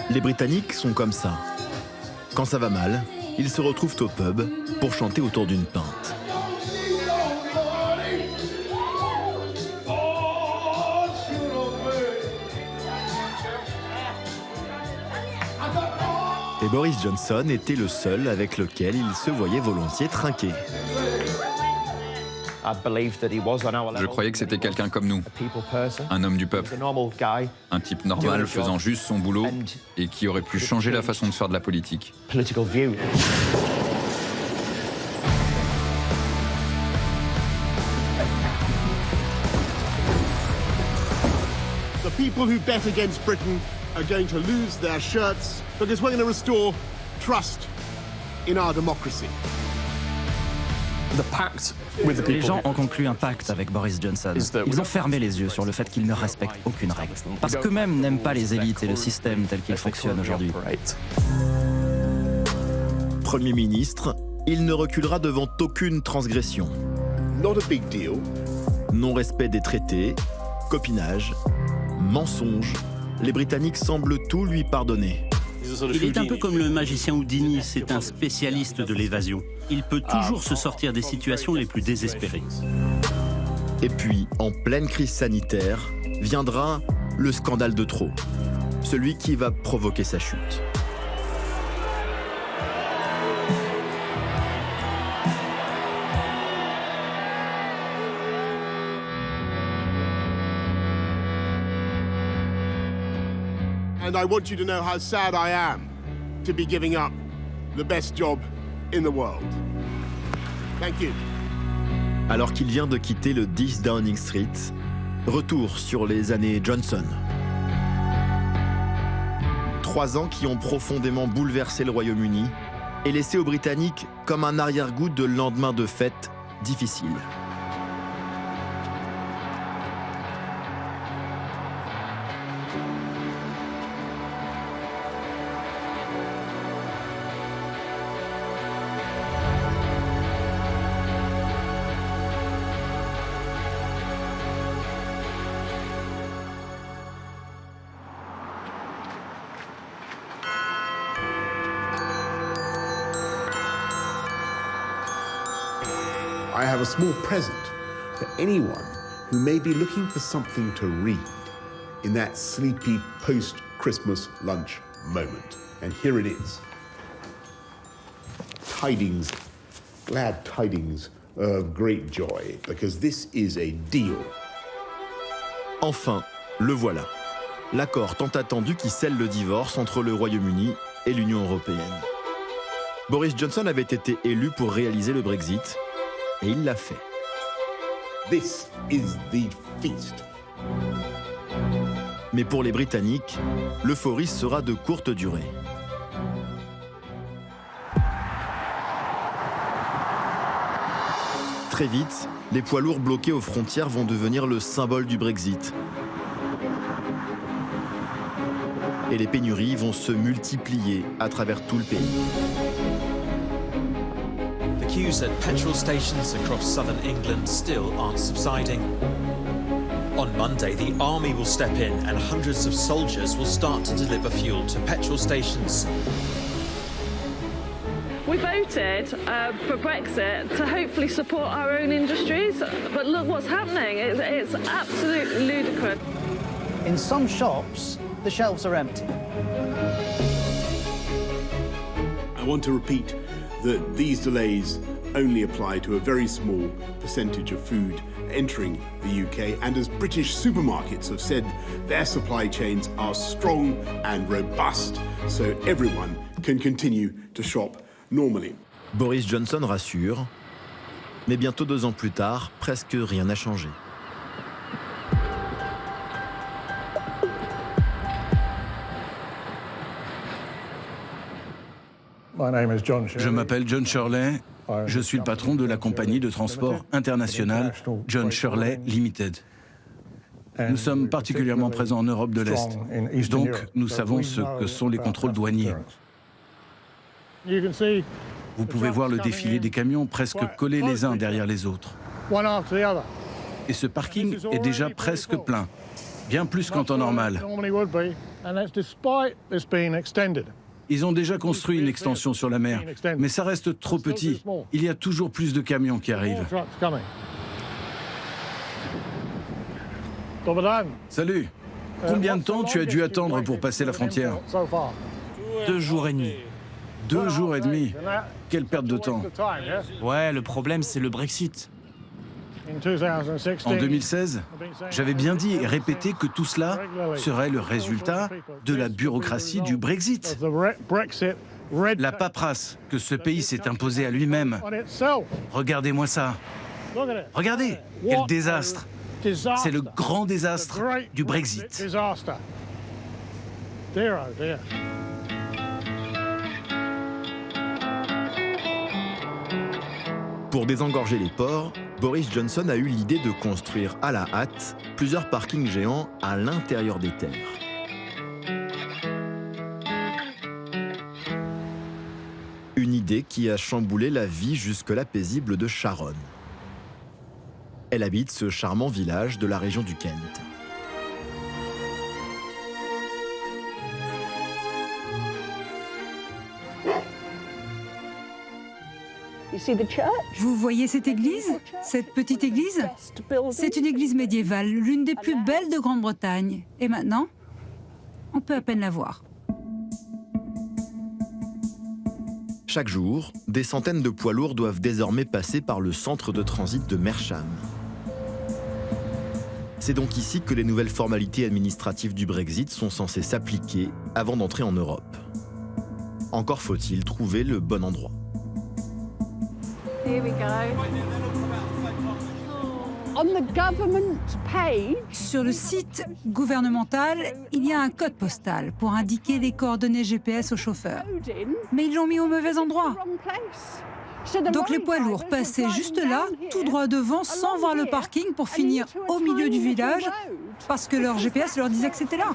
Les Britanniques sont comme ça. Quand ça va mal, ils se retrouvent au pub pour chanter autour d'une pinte. Et Boris Johnson était le seul avec lequel il se voyait volontiers trinquer. Je croyais que c'était quelqu'un comme nous, un homme du peuple, un type normal faisant juste son boulot et qui aurait pu changer la façon de faire de la politique. The people who bet against Britain are going to lose their shirts because we're going to restore trust in our democracy. Les gens ont conclu un pacte avec Boris Johnson. Ils ont fermé les yeux sur le fait qu'ils ne respectent aucune règle. Parce qu'eux-mêmes n'aiment pas les élites et le système tel qu'il fonctionne aujourd'hui. Premier ministre, il ne reculera devant aucune transgression. Not a big deal. Non-respect des traités, copinage, mensonge. Les Britanniques semblent tout lui pardonner. Il est un peu comme le magicien Houdini, c'est un spécialiste de l'évasion. Il peut toujours se sortir des situations les plus désespérées. Et puis, en pleine crise sanitaire, viendra le scandale de trop. Celui qui va provoquer sa chute. And I want you to know how sad I am to be giving up the best job in the world. Thank you. Alors qu'il vient de quitter le 10 Downing Street, retour sur les années Johnson. 3 ans qui ont profondément bouleversé le Royaume-Uni et laissé aux Britanniques comme un arrière-goût de lendemain de fête difficile. I have a small present for anyone who may be looking for something to read in that sleepy post-Christmas lunch moment. And here it is. Tidings, glad tidings of great joy, because this is a deal. Enfin, le voilà. L'accord tant attendu qui scelle le divorce entre le Royaume-Uni et l'Union européenne. Boris Johnson avait été élu pour réaliser le Brexit, et il l'a fait. This is the feast. Mais pour les Britanniques, l'euphorie sera de courte durée. Très vite, les poids lourds bloqués aux frontières vont devenir le symbole du Brexit. Et les pénuries vont se multiplier à travers tout le pays. The queues at petrol stations across southern England still aren't subsiding. On Monday, the army will step in and hundreds of soldiers will start to deliver fuel to petrol stations. We voted for Brexit to hopefully support our own industries, but look what's happening. It's absolutely ludicrous. In some shops, the shelves are empty. I want to repeat that these delays only apply to a very small percentage of food entering the UK, and as British supermarkets have said, their supply chains are strong and robust, so everyone can continue to shop normally. Boris Johnson rassure, mais bientôt 2 ans plus tard, presque rien n'a changé. Je m'appelle John Shirley. Je suis le patron de la compagnie de transport internationale John Shirley Limited. Nous sommes particulièrement présents en Europe de l'Est, donc nous savons ce que sont les contrôles douaniers. Vous pouvez voir le défilé des camions presque collés les uns derrière les autres. Et ce parking est déjà presque plein, bien plus qu'en temps normal. Ils ont déjà construit une extension sur la mer, mais ça reste trop petit. Il y a toujours plus de camions qui arrivent. Salut. Combien de temps tu as dû attendre pour passer la frontière? 2 jours et demi. 2 jours et demi. Quelle perte de temps. Ouais, le problème, c'est le Brexit. En 2016, j'avais bien dit et répété que tout cela serait le résultat de la bureaucratie du Brexit. La paperasse que ce pays s'est imposée à lui-même. Regardez-moi ça. Regardez, quel désastre. C'est le grand désastre du Brexit. Pour désengorger les ports, Boris Johnson a eu l'idée de construire à la hâte plusieurs parkings géants à l'intérieur des terres. Une idée qui a chamboulé la vie jusque-là paisible de Sharon. Elle habite ce charmant village de la région du Kent. Vous voyez cette église? Cette petite église? C'est une église médiévale, l'une des plus belles de Grande-Bretagne. Et maintenant, on peut à peine la voir. Chaque jour, des centaines de poids lourds doivent désormais passer par le centre de transit de Mersham. C'est donc ici que les nouvelles formalités administratives du Brexit sont censées s'appliquer avant d'entrer en Europe. Encore faut-il trouver le bon endroit. Here we go. Sur le site gouvernemental, il y a un code postal pour indiquer les coordonnées GPS aux chauffeurs. Mais ils l'ont mis au mauvais endroit. Donc les poids lourds passaient juste là, tout droit devant, sans voir le parking pour finir au milieu du village, parce que leur GPS leur disait que c'était là.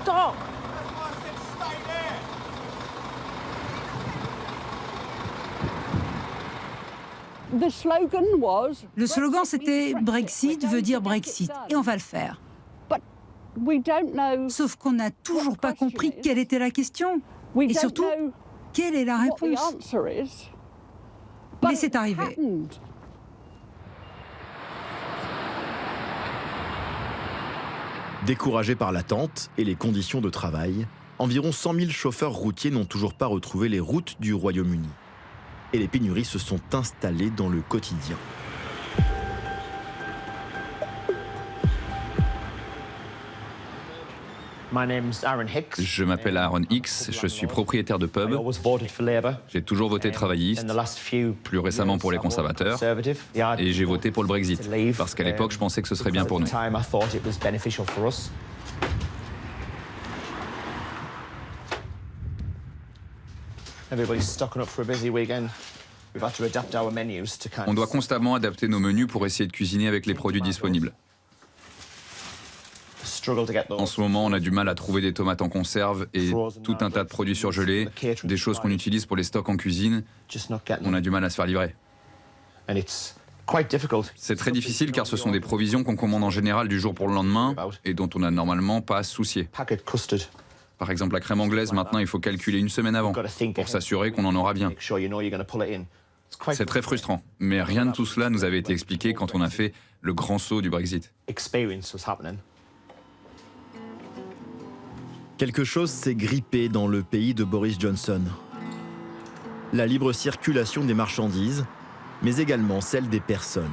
Stop. Le slogan, c'était « Brexit veut dire Brexit » et on va le faire. Sauf qu'on n'a toujours pas compris quelle était la question. Et surtout, quelle est la réponse. Mais c'est arrivé. Découragés par l'attente et les conditions de travail, environ 100 000 chauffeurs routiers n'ont toujours pas retrouvé les routes du Royaume-Uni. Et les pénuries se sont installées dans le quotidien. Je m'appelle Aaron Hicks, je suis propriétaire de pub. J'ai toujours voté travailliste, plus récemment pour les conservateurs, et j'ai voté pour le Brexit, parce qu'à l'époque, je pensais que ce serait bien pour nous. On doit constamment adapter nos menus pour essayer de cuisiner avec les produits disponibles. En ce moment, on a du mal à trouver des tomates en conserve et tout un tas de produits surgelés, des choses qu'on utilise pour les stocks en cuisine. On a du mal à se faire livrer. C'est très difficile car ce sont des provisions qu'on commande en général du jour pour le lendemain et dont on n'a normalement pas à se soucier. Par exemple, la crème anglaise, maintenant, il faut calculer une semaine avant pour s'assurer qu'on en aura bien. C'est très frustrant, mais rien de tout cela nous avait été expliqué quand on a fait le grand saut du Brexit. Quelque chose s'est grippé dans le pays de Boris Johnson. La libre circulation des marchandises, mais également celle des personnes.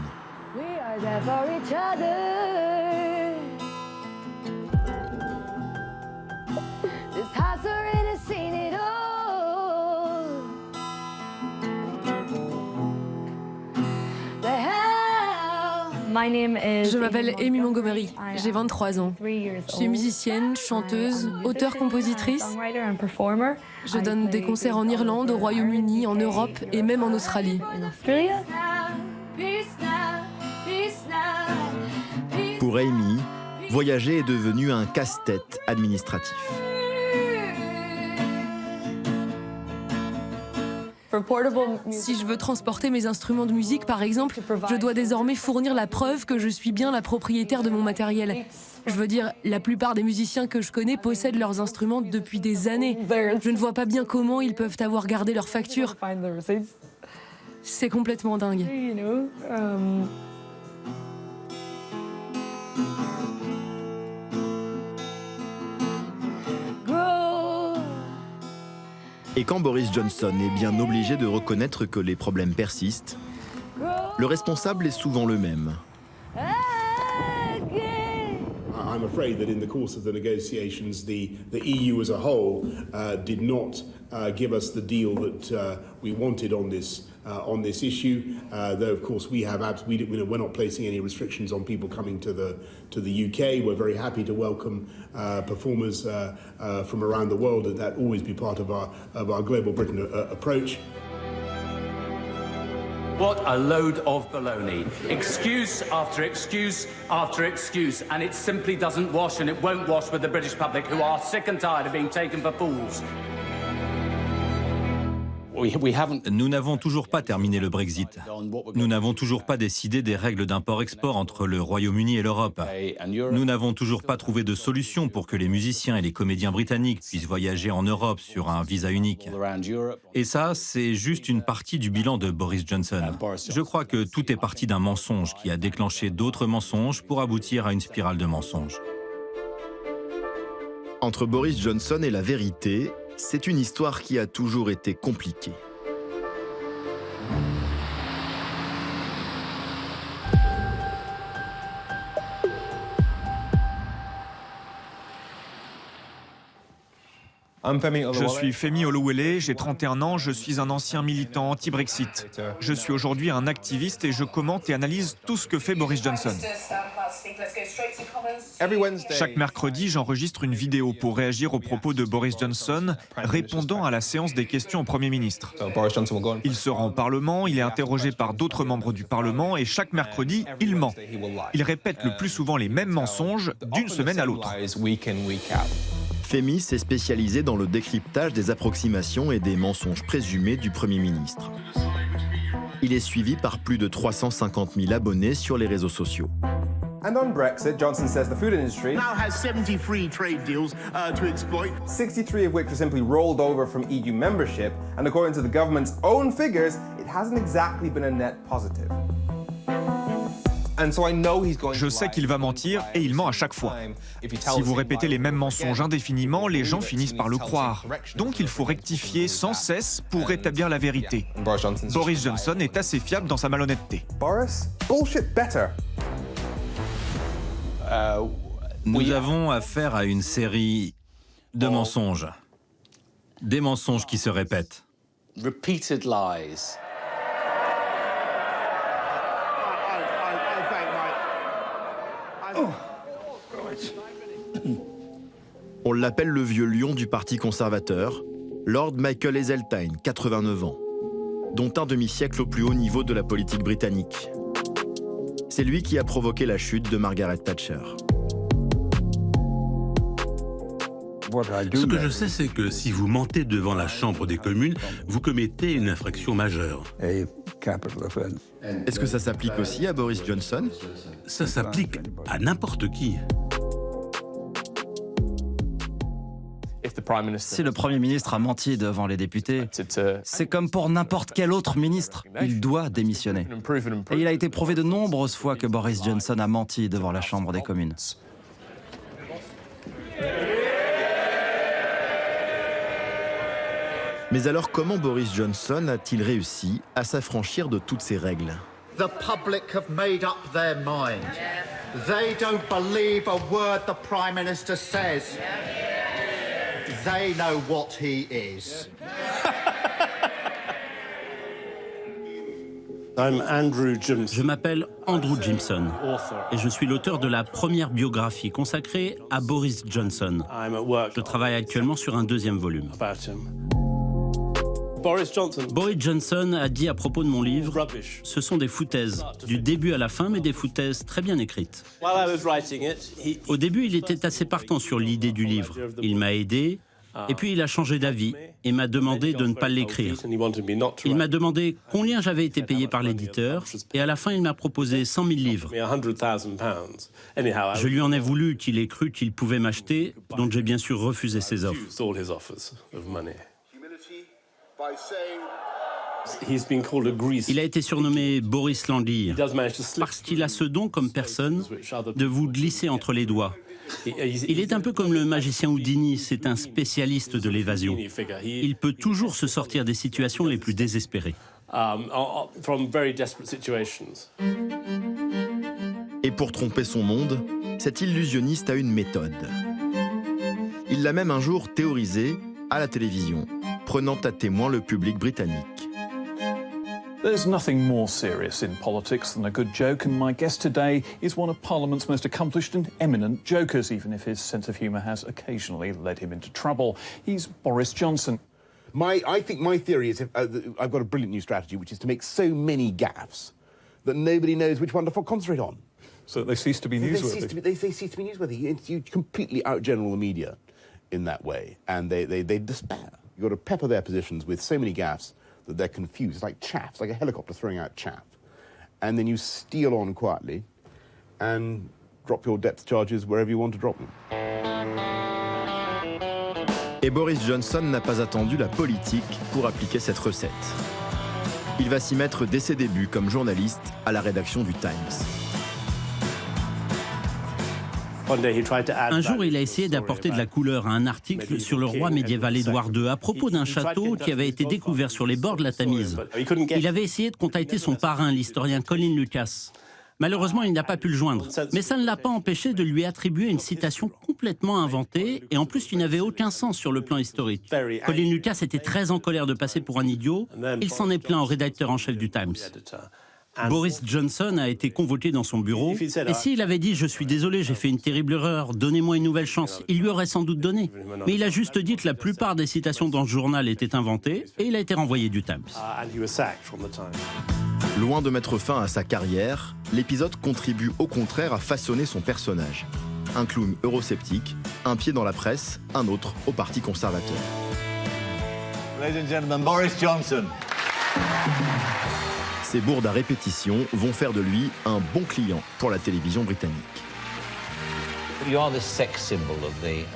Je m'appelle Amy Montgomery, j'ai 23 ans. Je suis musicienne, chanteuse, auteure-compositrice. Je donne des concerts en Irlande, au Royaume-Uni, en Europe et même en Australie. Pour Amy, voyager est devenu un casse-tête administratif. Si je veux transporter mes instruments de musique, par exemple, je dois désormais fournir la preuve que je suis bien la propriétaire de mon matériel. Je veux dire, la plupart des musiciens que je connais possèdent leurs instruments depuis des années. Je ne vois pas bien comment ils peuvent avoir gardé leurs factures. C'est complètement dingue. Et quand Boris Johnson est bien obligé de reconnaître que les problèmes persistent, le responsable est souvent le même. I'm afraid that in the course of the negotiations, the EU as a whole did not give us the deal that we wanted on this issue. Though of course we're not placing any restrictions on people coming to the UK. We're very happy to welcome performers from around the world, and that always be part of our Global Britain approach. What a load of baloney. Excuse after excuse after excuse, and it simply doesn't wash, and it won't wash with the British public, who are sick and tired of being taken for fools. Nous n'avons toujours pas terminé le Brexit. Nous n'avons toujours pas décidé des règles d'import-export entre le Royaume-Uni et l'Europe. Nous n'avons toujours pas trouvé de solution pour que les musiciens et les comédiens britanniques puissent voyager en Europe sur un visa unique. Et ça, c'est juste une partie du bilan de Boris Johnson. Je crois que tout est parti d'un mensonge qui a déclenché d'autres mensonges pour aboutir à une spirale de mensonges. Entre Boris Johnson et la vérité, c'est une histoire qui a toujours été compliquée. Je suis Femi Olowale, j'ai 31 ans, je suis un ancien militant anti-Brexit. Je suis aujourd'hui un activiste et je commente et analyse tout ce que fait Boris Johnson. Chaque mercredi, j'enregistre une vidéo pour réagir aux propos de Boris Johnson, répondant à la séance des questions au Premier ministre. Il se rend au Parlement, il est interrogé par d'autres membres du Parlement et chaque mercredi, il ment. Il répète le plus souvent les mêmes mensonges d'une semaine à l'autre. Femi s'est spécialisé dans le décryptage des approximations et des mensonges présumés du Premier ministre. Il est suivi par plus de 350 000 abonnés sur les réseaux sociaux. And on Brexit, Johnson says the food industry now has 73 trade deals to exploit, 63 of which were simply rolled over from EU membership, and according to the government's own figures, it hasn't exactly been a net positive. Je sais qu'il va mentir et il ment à chaque fois. Si vous répétez les mêmes mensonges indéfiniment, les gens finissent par le croire. Donc il faut rectifier sans cesse pour rétablir la vérité. Boris Johnson est assez fiable dans sa malhonnêteté. Boris, bullshit better. Nous avons affaire à une série de mensonges. Des mensonges qui se répètent. Repeated lies. On l'appelle le vieux lion du Parti conservateur, Lord Michael Heseltine, 89 ans, dont un demi-siècle au plus haut niveau de la politique britannique. C'est lui qui a provoqué la chute de Margaret Thatcher. Ce que je sais, c'est que si vous mentez devant la Chambre des communes, vous commettez une infraction majeure. Est-ce que ça s'applique aussi à Boris Johnson? Ça s'applique à n'importe qui. Si le Premier ministre a menti devant les députés, c'est comme pour n'importe quel autre ministre. Il doit démissionner. Et il a été prouvé de nombreuses fois que Boris Johnson a menti devant la Chambre des communes. Mais alors comment Boris Johnson a-t-il réussi à s'affranchir de toutes ces règles? The public have made up their mind. They don't believe a word the Prime Minister says. They know what he is. Je m'appelle Andrew Jimson et je suis l'auteur de la première biographie consacrée à Boris Johnson. Je travaille actuellement sur un deuxième volume. Boris Johnson a dit à propos de mon livre, ce sont des foutaises, du début à la fin, mais des foutaises très bien écrites. Au début, il était assez partant sur l'idée du livre. Il m'a aidé, Et puis il a changé d'avis et m'a demandé de ne pas l'écrire. Il m'a demandé combien j'avais été payé par l'éditeur et à la fin il m'a proposé 100 000 livres. Je lui en ai voulu qu'il ait cru qu'il pouvait m'acheter, donc j'ai bien sûr refusé ses offres. Il a été surnommé Boris l'Anguille parce qu'il a ce don comme personne de vous glisser entre les doigts. Il est un peu comme le magicien Houdini, c'est un spécialiste de l'évasion. Il peut toujours se sortir des situations les plus désespérées. Et pour tromper son monde, cet illusionniste a une méthode. Il l'a même un jour théorisée à la télévision, prenant à témoin le public britannique. There's nothing more serious in politics than a good joke, and my guest today is one of Parliament's most accomplished and eminent jokers, even if his sense of humour has occasionally led him into trouble. He's Boris Johnson. I think my theory is I've got a brilliant new strategy, which is to make so many gaffes that nobody knows which one to concentrate on. So they cease to be newsworthy. They cease to be newsworthy. You completely outgeneral the media in that way, and they despair. You've got to pepper their positions with so many gaffes that they're confused. It's like chaff, it's like a helicopter throwing out chaff. And then you steal on quietly and drop your depth charges wherever you want to drop them. Et Boris Johnson n'a pas attendu la politique pour appliquer cette recette. Il va s'y mettre dès ses débuts comme journaliste à la rédaction du Times. Un jour, il a essayé d'apporter de la couleur à un article sur le roi médiéval Édouard II à propos d'un château qui avait été découvert sur les bords de la Tamise. Il avait essayé de contacter son parrain, l'historien Colin Lucas. Malheureusement, il n'a pas pu le joindre. Mais ça ne l'a pas empêché de lui attribuer une citation complètement inventée et en plus qui n'avait aucun sens sur le plan historique. Colin Lucas était très en colère de passer pour un idiot. Il s'en est plaint au rédacteur en chef du Times. Boris Johnson a été convoqué dans son bureau et s'il avait dit « Je suis désolé, j'ai fait une terrible erreur, donnez-moi une nouvelle chance », il lui aurait sans doute donné. Mais il a juste dit que la plupart des citations dans ce journal étaient inventées et il a été renvoyé du Times. Loin de mettre fin à sa carrière, l'épisode contribue au contraire à façonner son personnage. Un clown eurosceptique, un pied dans la presse, un autre au Parti conservateur. Ladies and gentlemen, Boris Johnson. Ces bourdes à répétition vont faire de lui un bon client pour la télévision britannique. You are the sex symbol of the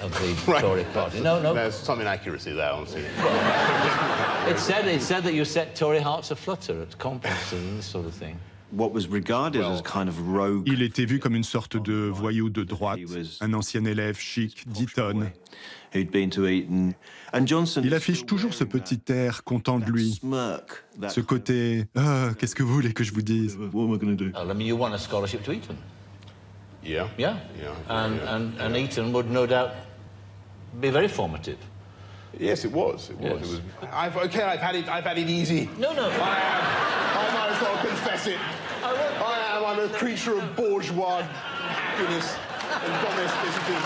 Tory party. No. There's some inaccuracy there, honestly. It's said that you set Tory hearts aflutter at conferences and this sort of thing. Il était vu comme une sorte de voyou de droite, un ancien élève chic d'Eton. Il affiche toujours ce petit air content de lui, ce côté « Ah, qu'est-ce que vous voulez que je vous dise ?» You won a scholarship to Eton. Yeah. And Eton would no doubt be very formative. Yes, it was. Yes. I've had it easy. No. I might as well confess it. I'm a creature of bourgeois happiness and domesticity.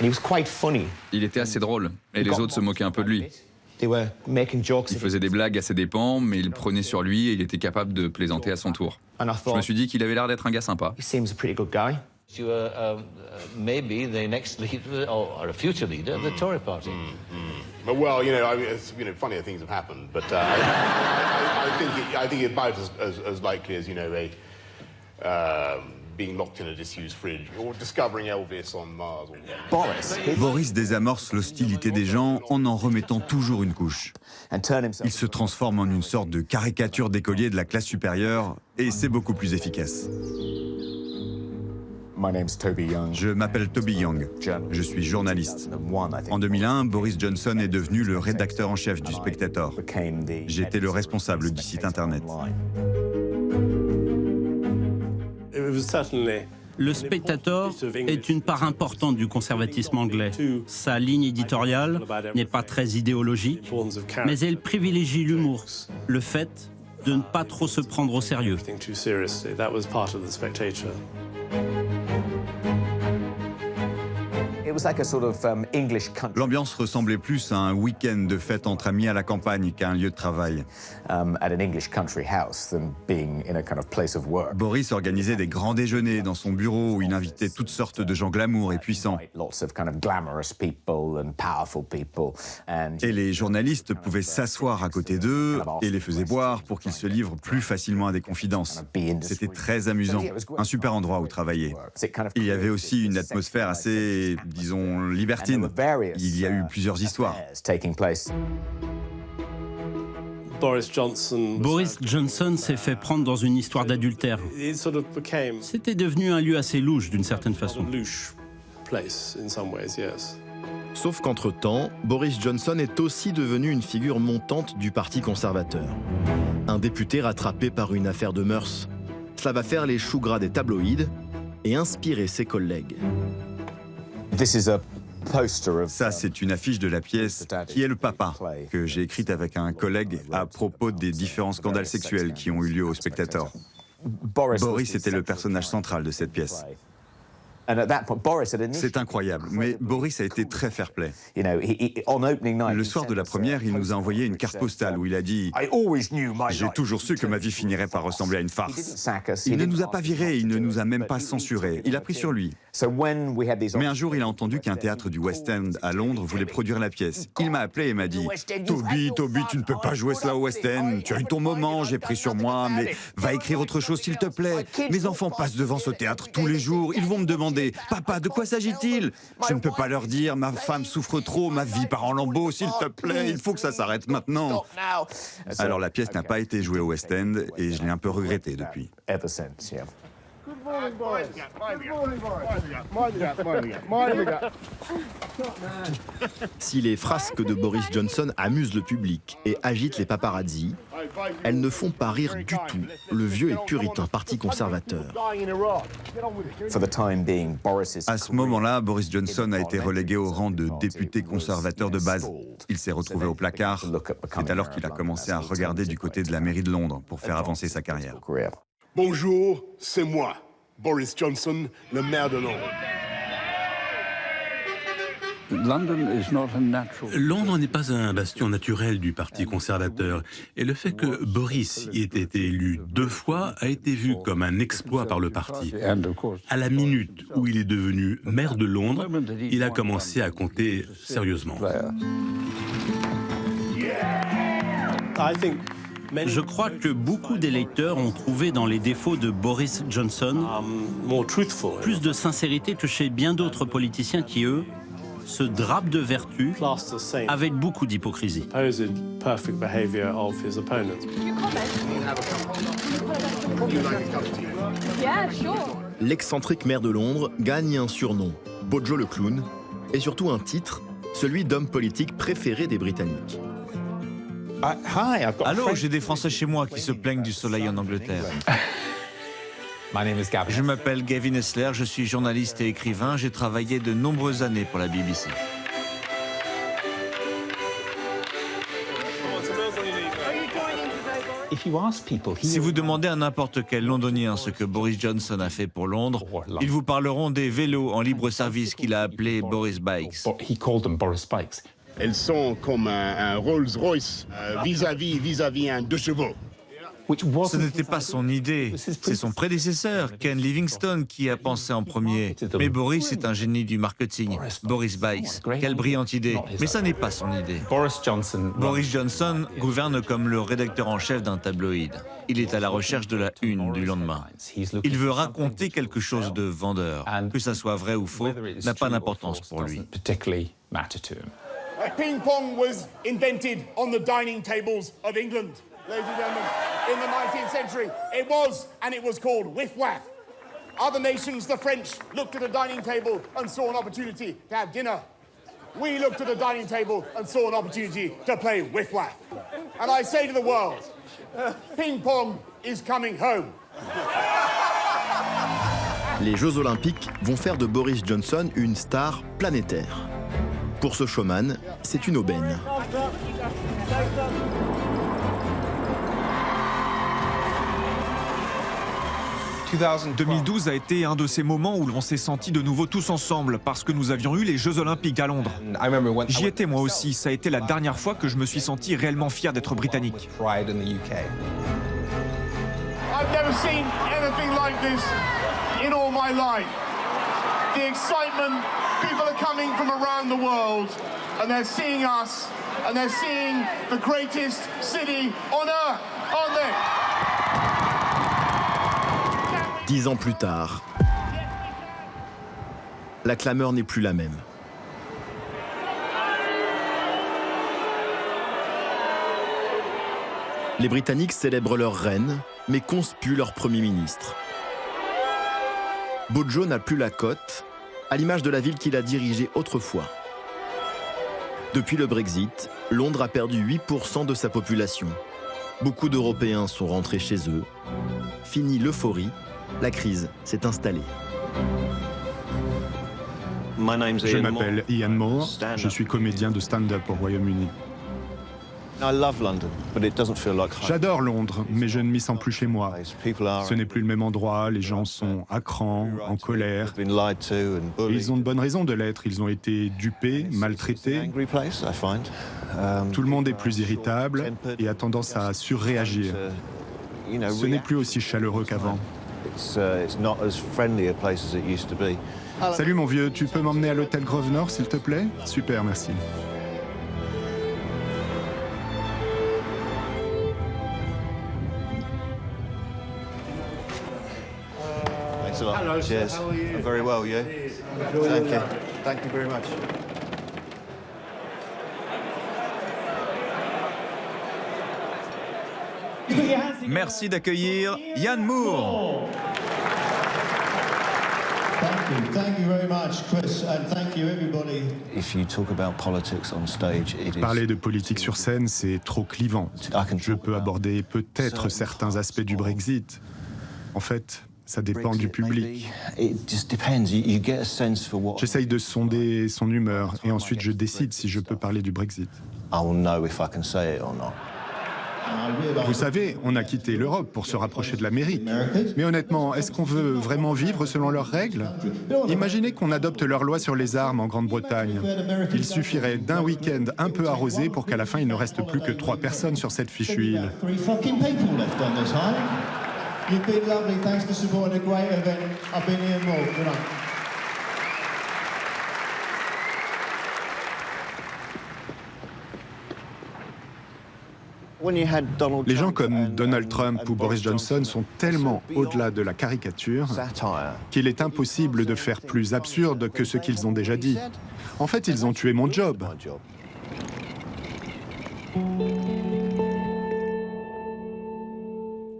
He was quite funny. Il était assez drôle, et les autres se moquaient un peu de lui. Il faisait des blagues à ses dépens, mais il prenait sur lui et il était capable de plaisanter à son tour. Je me suis dit qu'il avait l'air d'être un gars sympa. You are maybe the next leader or a future leader of the Tory party. Well, funnier things have happened, but I think it's about as likely as being locked in a disused fridge or discovering Elvis on Mars. Boris désamorce l'hostilité des gens en remettant toujours une couche. Il se transforme en une sorte de caricature d'écolier de la classe supérieure et c'est beaucoup plus efficace. Je m'appelle Toby Young, je suis journaliste. En 2001, Boris Johnson est devenu le rédacteur en chef du Spectator. J'étais le responsable du site internet. Le Spectator est une part importante du conservatisme anglais. Sa ligne éditoriale n'est pas très idéologique, mais elle privilégie l'humour, le fait de ne pas trop se prendre au sérieux. L'ambiance ressemblait plus à un week-end de fête entre amis à la campagne qu'à un lieu de travail. Boris organisait des grands déjeuners dans son bureau où il invitait toutes sortes de gens glamour et puissants. Et les journalistes pouvaient s'asseoir à côté d'eux et les faisaient boire pour qu'ils se livrent plus facilement à des confidences. C'était très amusant, un super endroit où travailler. Il y avait aussi une atmosphère assez, disons, libertine. Il y a eu plusieurs histoires. Boris Johnson s'est fait prendre dans une histoire d'adultère. C'était devenu un lieu assez louche d'une certaine façon. Sauf qu'entre-temps, Boris Johnson est aussi devenu une figure montante du Parti conservateur. Un député rattrapé par une affaire de mœurs. Cela va faire les choux gras des tabloïds et inspirer ses collègues. Ça, c'est une affiche de la pièce « Qui est le papa ?», que j'ai écrite avec un collègue à propos des différents scandales sexuels qui ont eu lieu au Spectator. Boris était le personnage central de cette pièce. C'est incroyable, mais Boris a été très fair-play. Le soir de la première, il nous a envoyé une carte postale où il a dit « J'ai toujours su que ma vie finirait par ressembler à une farce ». Il ne nous a pas virés, il ne nous a même pas censurés. Il a pris sur lui. Mais un jour, il a entendu qu'un théâtre du West End à Londres voulait produire la pièce. Il m'a appelé et m'a dit « Toby, tu ne peux pas jouer cela au West End. Tu as eu ton moment, j'ai pris sur moi, mais va écrire autre chose s'il te plaît. Mes enfants passent devant ce théâtre tous les jours. Ils vont me demander « Papa, de quoi s'agit-il » Je ne peux pas leur dire « Ma femme souffre trop, ma vie part en lambeaux, s'il te plaît, il faut que ça s'arrête maintenant. » Alors la pièce n'a pas été jouée au West End et je l'ai un peu regretté depuis. Si les frasques de Boris Johnson amusent le public et agitent les paparazzis, elles ne font pas rire du tout le vieux et puritain Parti conservateur. À ce moment-là, Boris Johnson a été relégué au rang de député conservateur de base. Il s'est retrouvé au placard. C'est alors qu'il a commencé à regarder du côté de la mairie de Londres pour faire avancer sa carrière. Bonjour, c'est moi, Boris Johnson, le maire de Londres. Londres n'est pas un bastion naturel du Parti conservateur. Et le fait que Boris y ait été élu 2 fois a été vu comme un exploit par le parti. À la minute où il est devenu maire de Londres, il a commencé à compter sérieusement. Je crois que beaucoup d'électeurs ont trouvé dans les défauts de Boris Johnson plus de sincérité que chez bien d'autres politiciens qui, eux, se drapent de vertu avec beaucoup d'hypocrisie. L'excentrique maire de Londres gagne un surnom, Bojo le clown, et surtout un titre, celui d'homme politique préféré des Britanniques. Allô, j'ai des Français chez moi qui se plaignent du soleil en Angleterre. Je m'appelle Gavin Esler, je suis journaliste et écrivain. J'ai travaillé de nombreuses années pour la BBC. Si vous demandez à n'importe quel Londonien ce que Boris Johnson a fait pour Londres, ils vous parleront des vélos en libre service qu'il a appelés Boris Bikes. Elles sont comme un Rolls-Royce vis-à-vis un 2 chevaux. Ce n'était pas son idée, c'est son prédécesseur, Ken Livingstone, qui a pensé en premier. Mais Boris est un génie du marketing. Boris Bikes, quelle brillante idée. Mais ça n'est pas son idée. Boris Johnson gouverne comme le rédacteur en chef d'un tabloïd. Il est à la recherche de la une du lendemain. Il veut raconter quelque chose de vendeur. Que ça soit vrai ou faux n'a pas d'importance pour lui. Ping pong was invented on the dining tables of England, ladies and gentlemen, in the 19th century. It was called whiff-waff. Other nations, the French, looked at a dining table and saw an opportunity to have dinner. We looked at a dining table and saw an opportunity to play whiff-waff. And I say to the world, ping pong is coming home. Les Jeux Olympiques vont faire de Boris Johnson une star planétaire. Pour ce showman, c'est une aubaine. 2012 a été un de ces moments où l'on s'est senti de nouveau tous ensemble, parce que nous avions eu les Jeux Olympiques à Londres. J'y étais moi aussi, ça a été la dernière fois que je me suis senti réellement fier d'être britannique. I've never seen anything like this in all my life. The excitement, people are coming from around the world and they're seeing us and they're seeing the greatest city on earth, aren't they? 10 ans plus tard, la clameur n'est plus la même. Les Britanniques célèbrent leur reine, mais conspuent leur Premier ministre. Bojo n'a plus la cote, à l'image de la ville qu'il a dirigée autrefois. Depuis le Brexit, Londres a perdu 8% de sa population. Beaucoup d'Européens sont rentrés chez eux. Fini l'euphorie, la crise s'est installée. Je m'appelle Ian Moore, je suis comédien de stand-up au Royaume-Uni. J'adore Londres, mais je ne m'y sens plus chez moi. Ce n'est plus le même endroit, les gens sont à cran, en colère. Et ils ont de bonnes raisons de l'être, ils ont été dupés, maltraités. Tout le monde est plus irritable et a tendance à surréagir. Ce n'est plus aussi chaleureux qu'avant. Salut mon vieux, tu peux m'emmener à l'hôtel Grosvenor s'il te plaît? Super, merci. Hello, cheers. How are you? I'm very well, you? Thank you. Thank you very much. Merci d'accueillir Ian Moore. Thank you very much, Chris, and thank you everybody. Parler de politique sur scène, c'est trop clivant. Je peux aborder peut-être certains aspects du Brexit. En fait, ça dépend du public. J'essaye de sonder son humeur et ensuite je décide si je peux parler du Brexit. Vous savez, on a quitté l'Europe pour se rapprocher de l'Amérique. Mais honnêtement, est-ce qu'on veut vraiment vivre selon leurs règles? Imaginez qu'on adopte leurs lois sur les armes en Grande-Bretagne. Il suffirait d'un week-end un peu arrosé pour qu'à la fin, il ne reste plus que 3 personnes sur cette fichue île. You've been lovely. Thanks for supporting a great event. I've been Ian Moore. Good night. Les gens comme Donald Trump ou Boris Johnson sont tellement au-delà de la caricature qu'il est impossible de faire plus absurde que ce qu'ils ont déjà dit. En fait, ils ont tué mon job.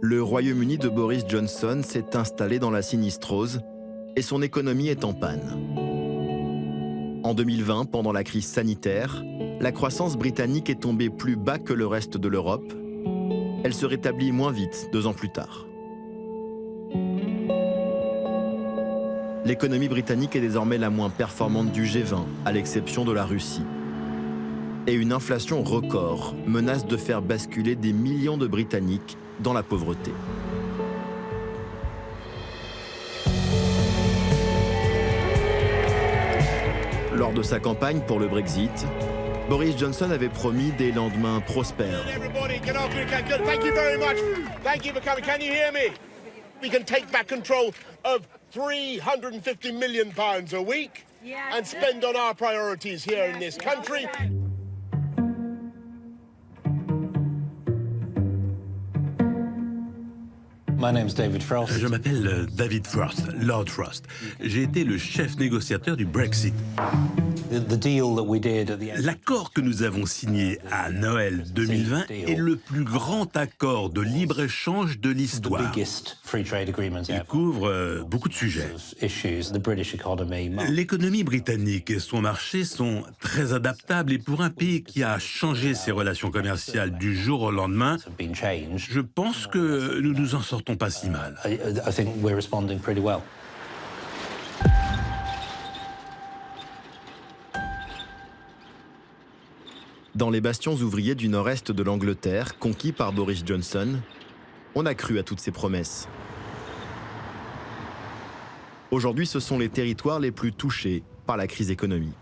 Le Royaume-Uni de Boris Johnson s'est installé dans la sinistrose et son économie est en panne. En 2020, pendant la crise sanitaire, la croissance britannique est tombée plus bas que le reste de l'Europe. Elle se rétablit moins vite 2 ans plus tard. L'économie britannique est désormais la moins performante du G20, à l'exception de la Russie. Et une inflation record menace de faire basculer des millions de Britanniques dans la pauvreté. Lors de sa campagne pour le Brexit, Boris Johnson avait promis des lendemains prospères. Thank you very much. Thank you for coming. Can you hear me? We can take back control of £350 million a week and spend on our priorities here in this country. Je m'appelle David Frost, Lord Frost. J'ai été le chef négociateur du Brexit. L'accord que nous avons signé à Noël 2020 est le plus grand accord de libre-échange de l'histoire. Il couvre beaucoup de sujets. L'économie britannique et son marché sont très adaptables et pour un pays qui a changé ses relations commerciales du jour au lendemain, je pense que nous nous en sortons pas si mal. Dans les bastions ouvriers du nord-est de l'Angleterre, conquis par Boris Johnson, on a cru à toutes ces promesses. Aujourd'hui, ce sont les territoires les plus touchés par la crise économique.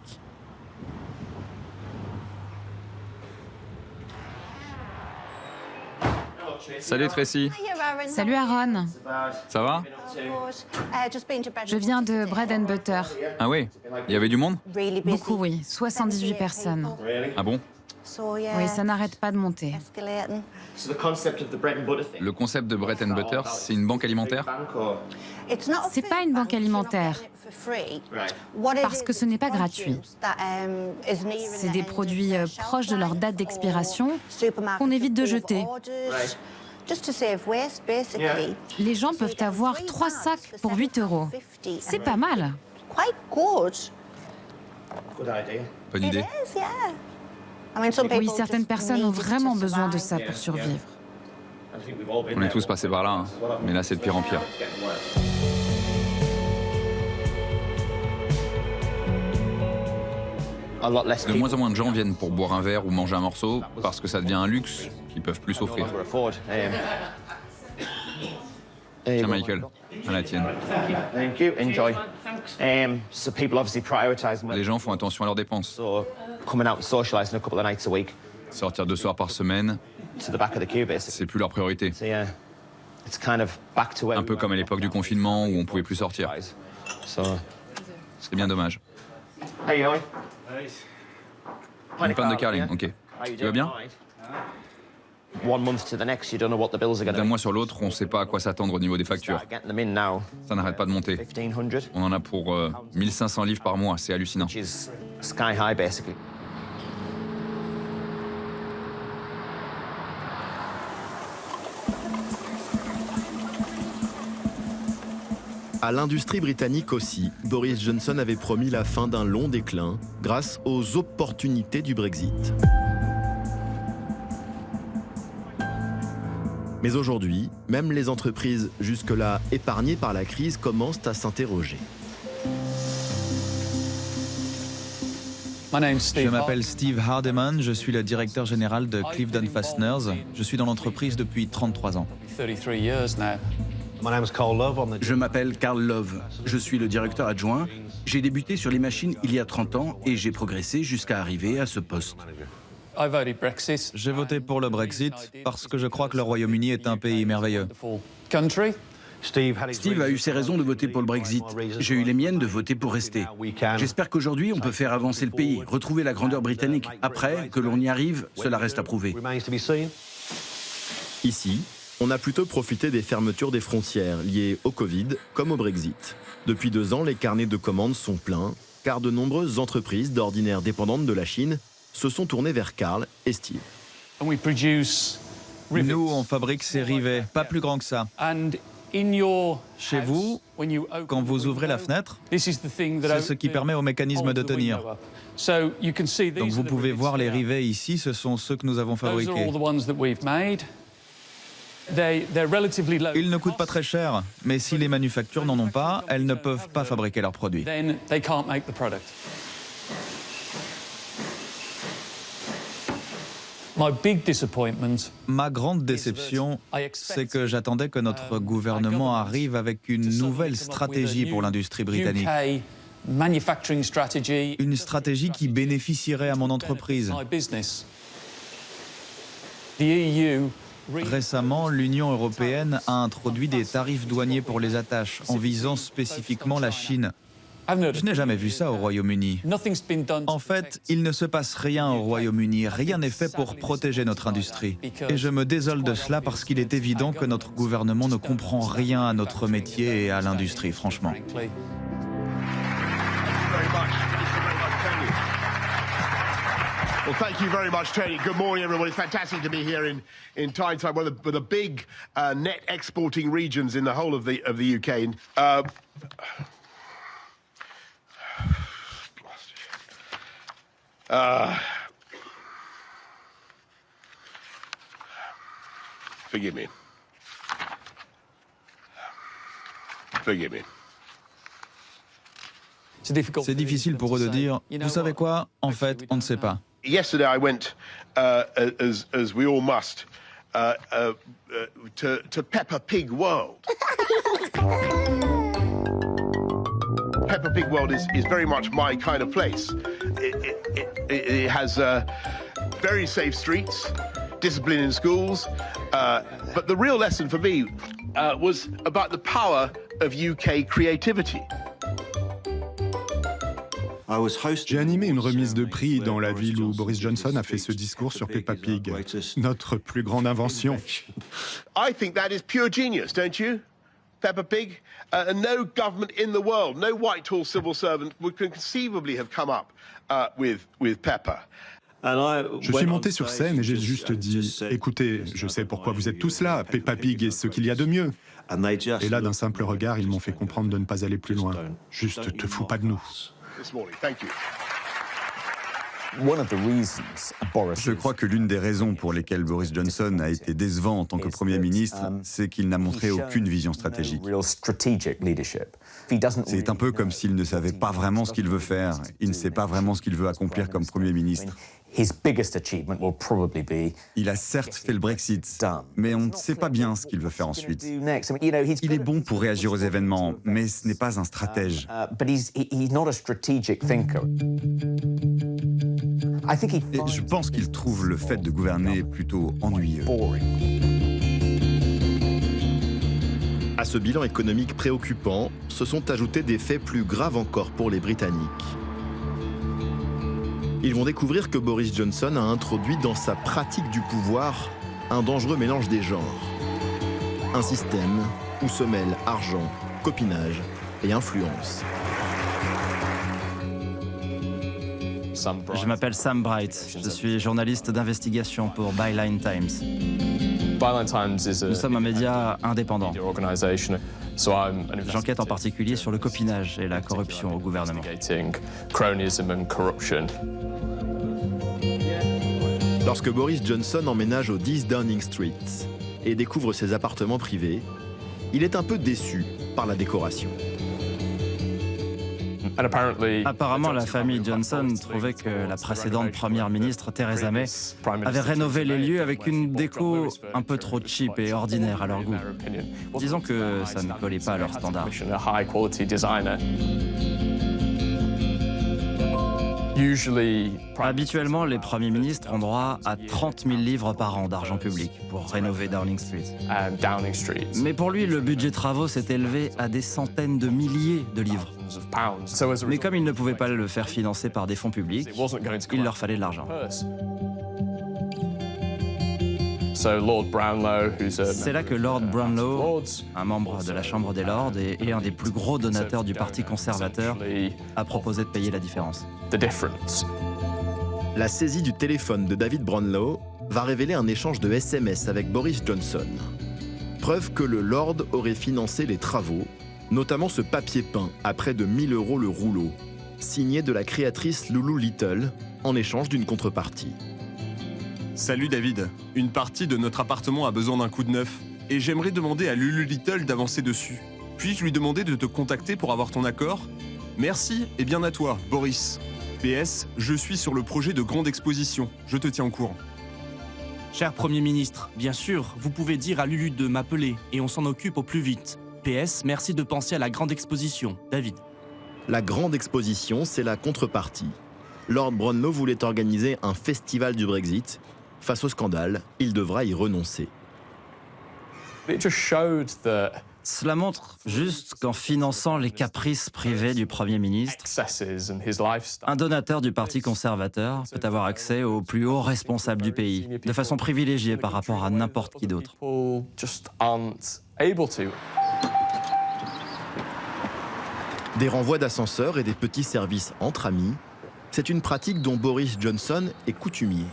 Salut Tracy. Salut Aaron. Ça va? Je viens de Bread and Butter. Ah oui? Il y avait du monde? Beaucoup, oui. 78 personnes. Ah bon? Oui, ça n'arrête pas de monter. Le concept de Bread and Butter, c'est une banque alimentaire? C'est pas une banque alimentaire. Parce que ce n'est pas gratuit. C'est des produits proches de leur date d'expiration qu'on évite de jeter. Les gens peuvent avoir 3 sacs pour 8 €. C'est pas mal. Bonne idée. Oui, certaines personnes ont vraiment besoin de ça pour survivre. On est tous passés par là, hein. Mais là c'est de pire en pire. De moins en moins de gens viennent pour boire un verre ou manger un morceau parce que ça devient un luxe qu'ils peuvent plus s'offrir. Tiens Michael, à la tienne. Les gens font attention à leurs dépenses. Sortir 2 soirs par semaine, c'est plus leur priorité. Un peu comme à l'époque du confinement où on pouvait plus sortir. C'est bien dommage. Une panne de carling, ok. Tu vas bien? D'un mois sur l'autre, on ne sait pas à quoi s'attendre au niveau des factures. Ça n'arrête pas de monter. On en a pour 1500 livres par mois, c'est hallucinant. À l'industrie britannique aussi, Boris Johnson avait promis la fin d'un long déclin grâce aux opportunités du Brexit. Mais aujourd'hui, même les entreprises jusque-là épargnées par la crise commencent à s'interroger. Je m'appelle Steve Hardeman, je suis le directeur général de Clifton Fasteners. Je suis dans l'entreprise depuis 33 ans. Je m'appelle Carl Love, je suis le directeur adjoint. J'ai débuté sur les machines il y a 30 ans et j'ai progressé jusqu'à arriver à ce poste. J'ai voté pour le Brexit parce que je crois que le Royaume-Uni est un pays merveilleux. Steve a eu ses raisons de voter pour le Brexit. J'ai eu les miennes de voter pour rester. J'espère qu'aujourd'hui, on peut faire avancer le pays, retrouver la grandeur britannique. Après, que l'on y arrive, cela reste à prouver. Ici, on a plutôt profité des fermetures des frontières liées au Covid comme au Brexit. Depuis 2 ans, les carnets de commandes sont pleins, car de nombreuses entreprises d'ordinaire dépendantes de la Chine se sont tournées vers Carl et Steve. Nous, on fabrique ces rivets, pas plus grands que ça. Chez vous, quand vous ouvrez la fenêtre, c'est ce qui permet au mécanisme de tenir. Donc vous pouvez voir les rivets ici, ce sont ceux que nous avons fabriqués. Ils ne coûtent pas très cher, mais si les manufactures n'en ont pas, elles ne peuvent pas fabriquer leurs produits. Ma grande déception, c'est que j'attendais que notre gouvernement arrive avec une nouvelle stratégie pour l'industrie britannique. Une stratégie qui bénéficierait à mon entreprise. Récemment, l'Union européenne a introduit des tarifs douaniers pour les attaches, en visant spécifiquement la Chine. Je n'ai jamais vu ça au Royaume-Uni. En fait, il ne se passe rien au Royaume-Uni, rien n'est fait pour protéger notre industrie. Et je me désole de cela parce qu'il est évident que notre gouvernement ne comprend rien à notre métier et à l'industrie, franchement. Well, thank you very much, Tony. Good morning, everybody. It's fantastic to be here in Tyneside, one of the big net exporting regions in the whole of the UK. Forgive me. Forgive me. C'est difficile pour eux de dire, vous savez quoi, en fait, on ne sait pas. Yesterday I went, as we all must, to Peppa Pig World. Peppa Pig world is very much my kind of place. It has very safe streets, discipline in schools, but the real lesson for me was about the power of UK creativity. J'ai animé une remise de prix dans la ville où Boris Johnson a fait ce discours sur Peppa Pig, notre plus grande invention. I think that is pure genius, don't you? Peppa Pig, and no government in the world, no Whitehall civil servant would conceivably have come up with Peppa. Je suis monté sur scène et j'ai juste dit « Écoutez, je sais pourquoi vous êtes tous là, Peppa Pig est ce qu'il y a de mieux. » Et là, d'un simple regard, ils m'ont fait comprendre de ne pas aller plus loin. Juste, te fous pas de nous. Je crois que l'une des raisons pour lesquelles Boris Johnson a été décevant en tant que Premier ministre, c'est qu'il n'a montré aucune vision stratégique. C'est un peu comme s'il ne savait pas vraiment ce qu'il veut faire. Il ne sait pas vraiment ce qu'il veut accomplir comme Premier ministre. Il a certes fait le Brexit, mais on ne sait pas bien ce qu'il veut faire ensuite. Il est bon pour réagir aux événements, mais ce n'est pas un stratège. Et je pense qu'il trouve le fait de gouverner plutôt ennuyeux. À ce bilan économique préoccupant, se sont ajoutés des faits plus graves encore pour les Britanniques. Ils vont découvrir que Boris Johnson a introduit dans sa pratique du pouvoir un dangereux mélange des genres. Un système où se mêlent argent, copinage et influence. Je m'appelle Sam Bright, je suis journaliste d'investigation pour Byline Times. Nous sommes un média indépendant. J'enquête en particulier sur le copinage et la corruption au gouvernement. Lorsque Boris Johnson emménage au 10 Downing Street et découvre ses appartements privés, il est un peu déçu par la décoration. Apparemment, la famille Johnson trouvait que la précédente première ministre, Theresa May, avait rénové les lieux avec une déco un peu trop cheap et ordinaire à leur goût. Disons que ça ne collait pas à leurs standards. Habituellement, les premiers ministres ont droit à 30 000 livres par an d'argent public pour rénover Downing Street. Mais pour lui, le budget travaux s'est élevé à des centaines de milliers de livres. Mais comme il ne pouvait pas le faire financer par des fonds publics, il leur fallait de l'argent. C'est là que Lord Brownlow, un membre de la Chambre des Lords et un des plus gros donateurs du Parti conservateur, a proposé de payer la différence. La saisie du téléphone de David Brownlow va révéler un échange de SMS avec Boris Johnson. Preuve que le Lord aurait financé les travaux, notamment ce papier peint à près de 1 000 € le rouleau, signé de la créatrice Lulu Little, en échange d'une contrepartie. Salut David, une partie de notre appartement a besoin d'un coup de neuf et j'aimerais demander à Lulu Little d'avancer dessus. Puis-je lui demander de te contacter pour avoir ton accord? Merci et bien à toi, Boris. PS, je suis sur le projet de grande exposition, je te tiens au courant. Cher Premier ministre, bien sûr, vous pouvez dire à Lulu de m'appeler et on s'en occupe au plus vite. PS, merci de penser à la grande exposition, David. La grande exposition, c'est la contrepartie. Lord Brownlow voulait organiser un festival du Brexit. Face au scandale, il devra y renoncer. Cela montre juste qu'en finançant les caprices privés du Premier ministre, un donateur du Parti conservateur peut avoir accès aux plus hauts responsables du pays, de façon privilégiée par rapport à n'importe qui d'autre. Des renvois d'ascenseurs et des petits services entre amis, c'est une pratique dont Boris Johnson est coutumier,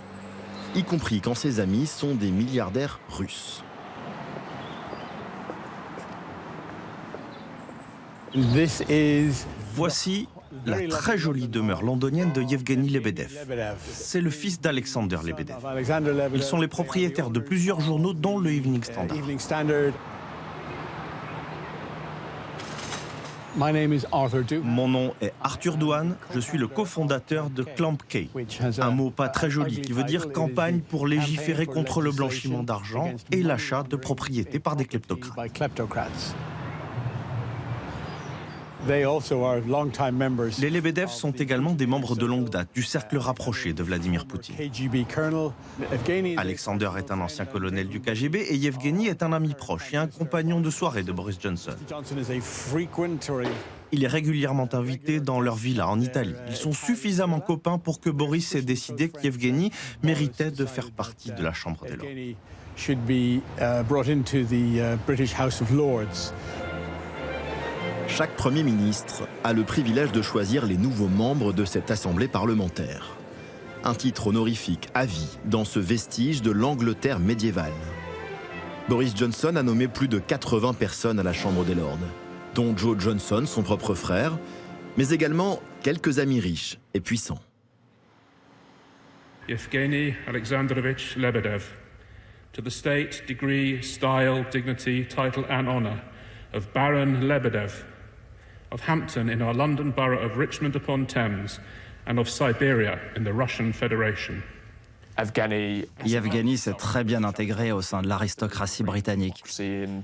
y compris quand ses amis sont des milliardaires russes. Voici la très jolie demeure londonienne de Yevgeny Lebedev. C'est le fils d'Alexander Lebedev. Ils sont les propriétaires de plusieurs journaux, dont le Evening Standard. Mon nom est Arthur Douane, je suis le cofondateur de Clamp Key, un mot pas très joli qui veut dire campagne pour légiférer contre le blanchiment d'argent et l'achat de propriétés par des kleptocrates. Les Lebedev sont également des membres de longue date du cercle rapproché de Vladimir Poutine. Alexander est un ancien colonel du KGB et Yevgeny est un ami proche et un compagnon de soirée de Boris Johnson. Il est régulièrement invité dans leur villa en Italie. Ils sont suffisamment copains pour que Boris ait décidé qu'Yevgeny méritait de faire partie de la Chambre des Lords. Chaque Premier ministre a le privilège de choisir les nouveaux membres de cette assemblée parlementaire. Un titre honorifique à vie dans ce vestige de l'Angleterre médiévale. Boris Johnson a nommé plus de 80 personnes à la Chambre des Lords, dont Joe Johnson, son propre frère, mais également quelques amis riches et puissants. Yevgeny Alexandrovich Lebedev, to the state, degree, style, dignity, title and honor of Baron Lebedev, of Hampton in our London borough of Richmond-upon-Thames, and of Siberia in the Russian Federation. Yevgeny s'est très bien intégré au sein de l'aristocratie britannique.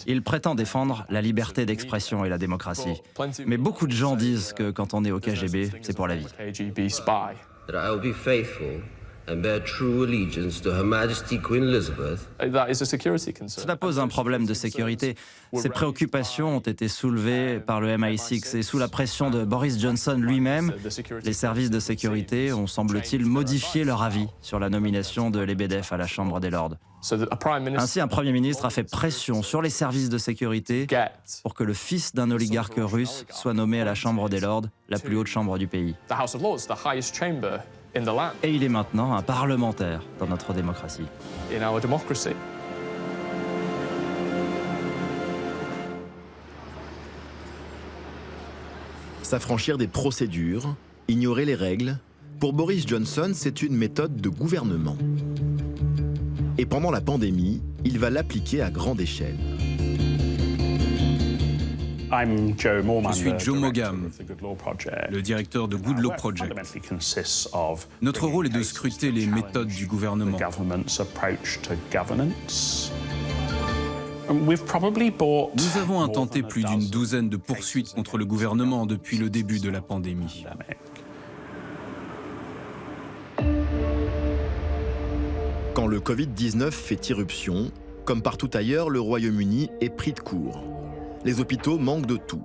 Il prétend défendre la liberté d'expression et la démocratie. Mais beaucoup de gens disent que quand on est au KGB, c'est pour la vie. And bear true allegiance to Her Majesty Queen Elizabeth. Cela pose un problème de sécurité. Ces préoccupations ont été soulevées par le MI6 et sous la pression de Boris Johnson lui-même, les services de sécurité ont, semble-t-il, modifié leur avis sur la nomination de Lebedev à la Chambre des Lords. Ainsi, un Premier ministre a fait pression sur les services de sécurité pour que le fils d'un oligarque russe soit nommé à la Chambre des Lords, la plus haute chambre du pays. Et il est maintenant un parlementaire dans notre démocratie. S'affranchir des procédures, ignorer les règles, pour Boris Johnson, c'est une méthode de gouvernement. Et pendant la pandémie, il va l'appliquer à grande échelle. Je suis Joe Mogam, le directeur de Good Law Project. Notre rôle est de scruter les méthodes du gouvernement. Nous avons intenté plus d'une douzaine de poursuites contre le gouvernement depuis le début de la pandémie. Quand le Covid-19 fait irruption, comme partout ailleurs, le Royaume-Uni est pris de court. Les hôpitaux manquent de tout.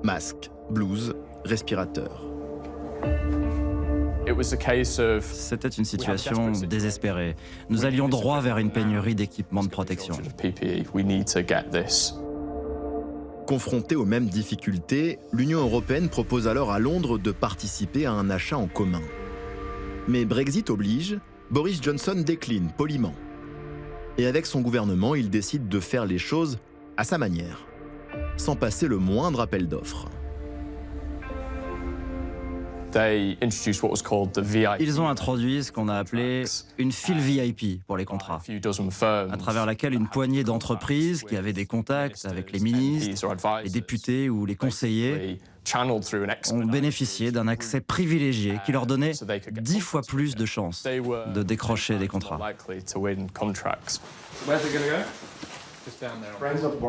Masques, blouses, respirateurs. C'était une situation désespérée. Nous allions droit vers une pénurie d'équipements de protection. Confrontée aux mêmes difficultés, l'Union européenne propose alors à Londres de participer à un achat en commun. Mais Brexit oblige, Boris Johnson décline poliment. Et avec son gouvernement, il décide de faire les choses à sa manière, sans passer le moindre appel d'offres. Ils ont introduit ce qu'on a appelé une file VIP pour les contrats, à travers laquelle une poignée d'entreprises qui avaient des contacts avec les ministres, les députés ou les conseillers ont bénéficié d'un accès privilégié qui leur donnait 10 fois plus de chances de décrocher des contrats.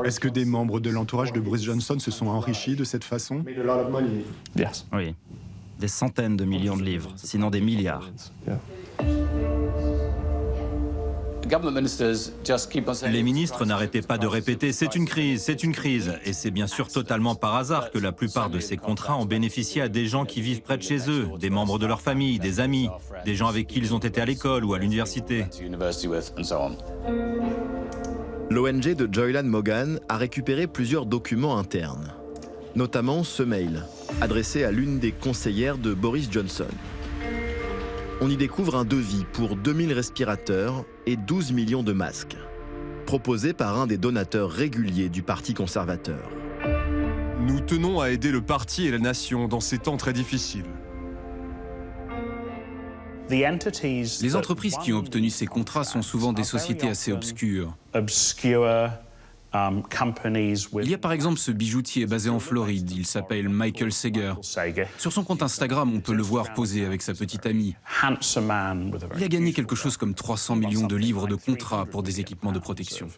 Est-ce que des membres de l'entourage de Boris Johnson se sont enrichis de cette façon? Oui. Des centaines de millions de livres, sinon des milliards. Les ministres n'arrêtaient pas de répéter « c'est une crise, c'est une crise ». Et c'est bien sûr totalement par hasard que la plupart de ces contrats ont bénéficié à des gens qui vivent près de chez eux, des membres de leur famille, des amis, des gens avec qui ils ont été à l'école ou à l'université. L'ONG de Joylan Mogan a récupéré plusieurs documents internes, notamment ce mail, adressé à l'une des conseillères de Boris Johnson. On y découvre un devis pour 2000 respirateurs et 12 millions de masques, proposé par un des donateurs réguliers du Parti conservateur. Nous tenons à aider le parti et la nation dans ces temps très difficiles. Les entreprises qui ont obtenu ces contrats sont souvent des sociétés assez obscures. Il y a par exemple ce bijoutier basé en Floride, il s'appelle Michael Sager. Sur son compte Instagram, on peut le voir poser avec sa petite amie. Il a gagné quelque chose comme 300 millions de livres de contrats pour des équipements de protection.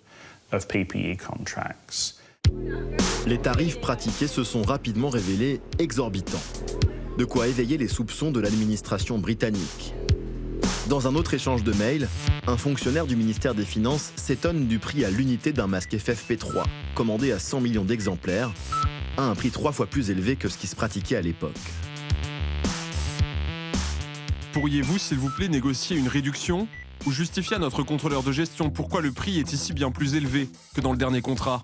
Les tarifs pratiqués se sont rapidement révélés exorbitants. De quoi éveiller les soupçons de l'administration britannique. Dans un autre échange de mails, un fonctionnaire du ministère des Finances s'étonne du prix à l'unité d'un masque FFP3, commandé à 100 millions d'exemplaires, à un prix 3 fois plus élevé que ce qui se pratiquait à l'époque. Pourriez-vous, s'il vous plaît, négocier une réduction ou justifier à notre contrôleur de gestion pourquoi le prix est ici bien plus élevé que dans le dernier contrat?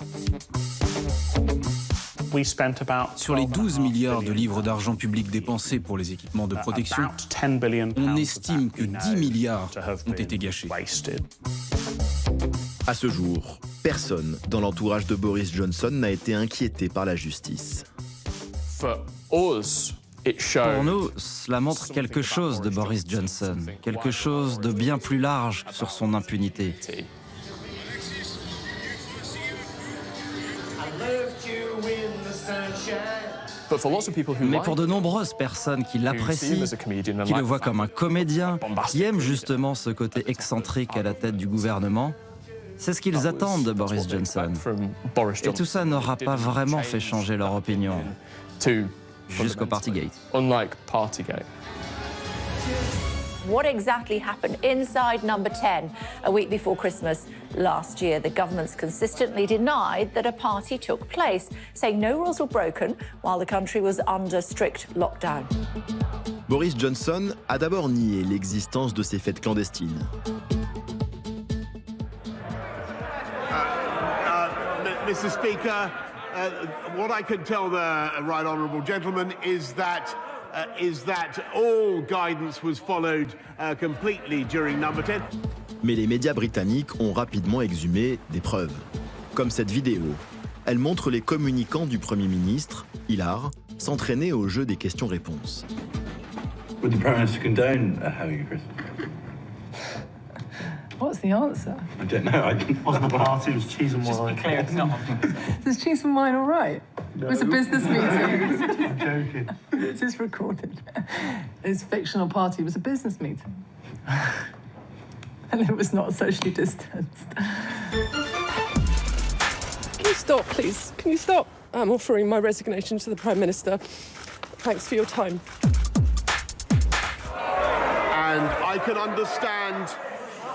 Sur les 12 milliards de livres d'argent public dépensés pour les équipements de protection, on estime que 10 milliards ont été gâchés. À ce jour, personne dans l'entourage de Boris Johnson n'a été inquiété par la justice. Pour nous, cela montre quelque chose de Boris Johnson, quelque chose de bien plus large sur son impunité. Mais pour de nombreuses personnes qui l'apprécient, qui le voient comme un comédien, qui aiment justement ce côté excentrique à la tête du gouvernement, c'est ce qu'ils attendent de Boris Johnson. Et tout ça n'aura pas vraiment fait changer leur opinion, jusqu'au Partygate. What exactly happened inside Number 10 a week before Christmas last year? The government's consistently denied that a party took place, saying no rules were broken while the country was under strict lockdown. Boris Johnson a d'abord nié l'existence de ces fêtes clandestines. Mr. Speaker, what I can tell the right honourable gentleman is that all guidance was followed completely during Number 10. Mais les médias britanniques ont rapidement exhumé des preuves. Comme cette vidéo. Elle montre les communicants du Premier ministre, Hilar, s'entraîner au jeu des questions-réponses. Would the Prime Minister condone having a Christmas? What's the answer? I don't know. It wasn't a party, it was cheese and wine. Just be clear, it's not. Is cheese and wine all right? No. It was a business meeting. I'm joking. This is recorded. It's a fictional party. It was a business meeting. And it was not socially distanced. Can you stop, please? Can you stop? I'm offering my resignation to the Prime Minister. Thanks for your time. And I can understand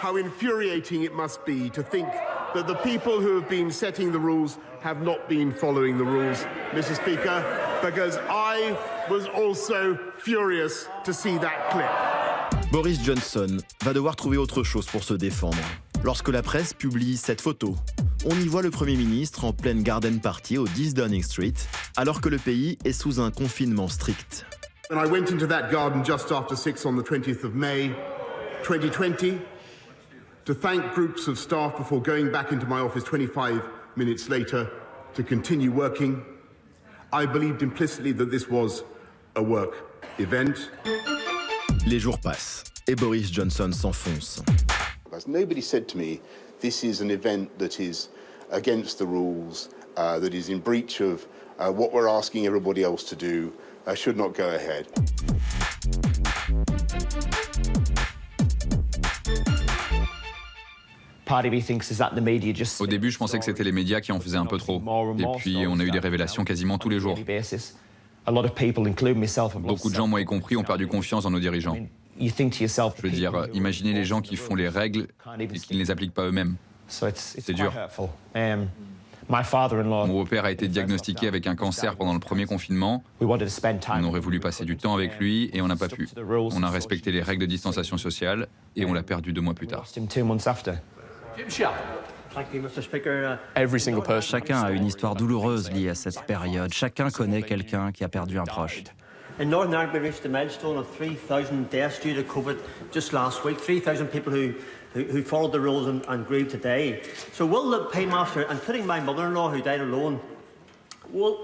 how infuriating it must be to think that the people who have been setting the rules have not been following the rules, Mr. Speaker, because I was also furious to see that clip. Boris Johnson va devoir trouver autre chose pour se défendre. Lorsque la presse publie cette photo, on y voit le Premier ministre en pleine garden party au 10 Downing Street, alors que le pays est sous un confinement strict. And I went into that garden just after 6 on the 20th of May, 2020, to thank groups of staff before going back into my office 25 minutes later to continue working. I believed implicitly that this was a work event. Les jours passent et Boris Johnson s'enfonce. Nobody said to me, this is an event that is against the rules, that is in breach of what we're asking everybody else to do, should not go ahead. Au début, je pensais que c'était les médias qui en faisaient un peu trop. Et puis, on a eu des révélations quasiment tous les jours. Beaucoup de gens, moi y compris, ont perdu confiance dans nos dirigeants. Je veux dire, imaginez les gens qui font les règles et qui ne les appliquent pas eux-mêmes. C'est dur. Mon beau-père a été diagnostiqué avec un cancer pendant le premier confinement. On aurait voulu passer du temps avec lui et on n'a pas pu. On a respecté les règles de distanciation sociale et on l'a perdu 2 mois plus tard. Chacun a une histoire douloureuse liée à cette période. Chacun connaît quelqu'un qui a perdu un proche. In Northern Ireland, we reached a milestone of 3,000 deaths due to COVID just last week. 3,000 people who followed the rules and grieved today. So will the paymaster, including my mother-in-law who died alone, will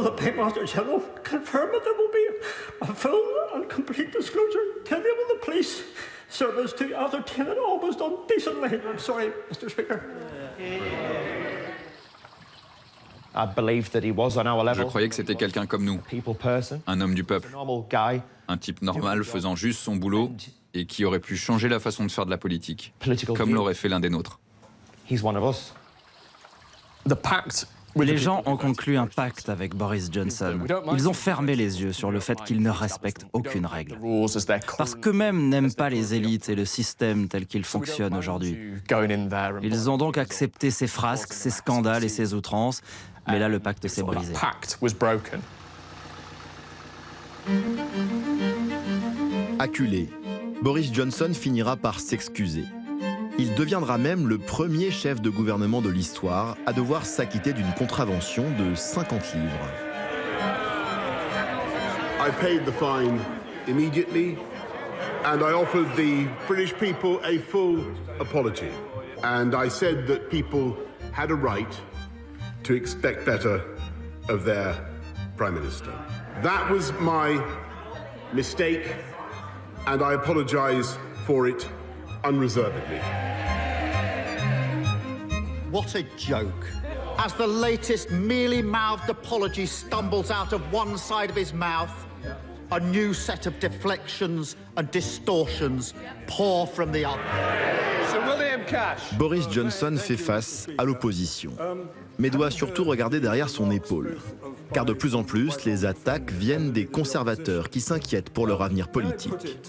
the Paymaster General confirm that there will be a full and complete disclosure to enable the police service to ascertain it all was done decently? I'm sorry, Mr. Speaker. Je croyais que c'était quelqu'un comme nous, un homme du peuple, un type normal faisant juste son boulot et qui aurait pu changer la façon de faire de la politique, comme l'aurait fait l'un des nôtres. Les gens ont conclu un pacte avec Boris Johnson. Ils ont fermé les yeux sur le fait qu'il ne respecte aucune règle. Parce qu'eux-mêmes n'aiment pas les élites et le système tel qu'il fonctionne aujourd'hui. Ils ont donc accepté ces frasques, ces scandales et ces outrances, mais là le pacte s'est brisé. Acculé, Boris Johnson finira par s'excuser. Il deviendra même le premier chef de gouvernement de l'histoire à devoir s'acquitter d'une contravention de 50 livres. I paid the fine immediately and I offered the British people a full apology. And I said that people had a right to expect better of their Prime Minister. That was my mistake and I apologize for it unreservedly. What a joke. As the latest mealy-mouthed apology stumbles out of one side of his mouth, a new set of deflections and distortions pour from the other. Boris Johnson fait face à l'opposition, mais doit surtout regarder derrière son épaule. Car de plus en plus, les attaques viennent des conservateurs qui s'inquiètent pour leur avenir politique.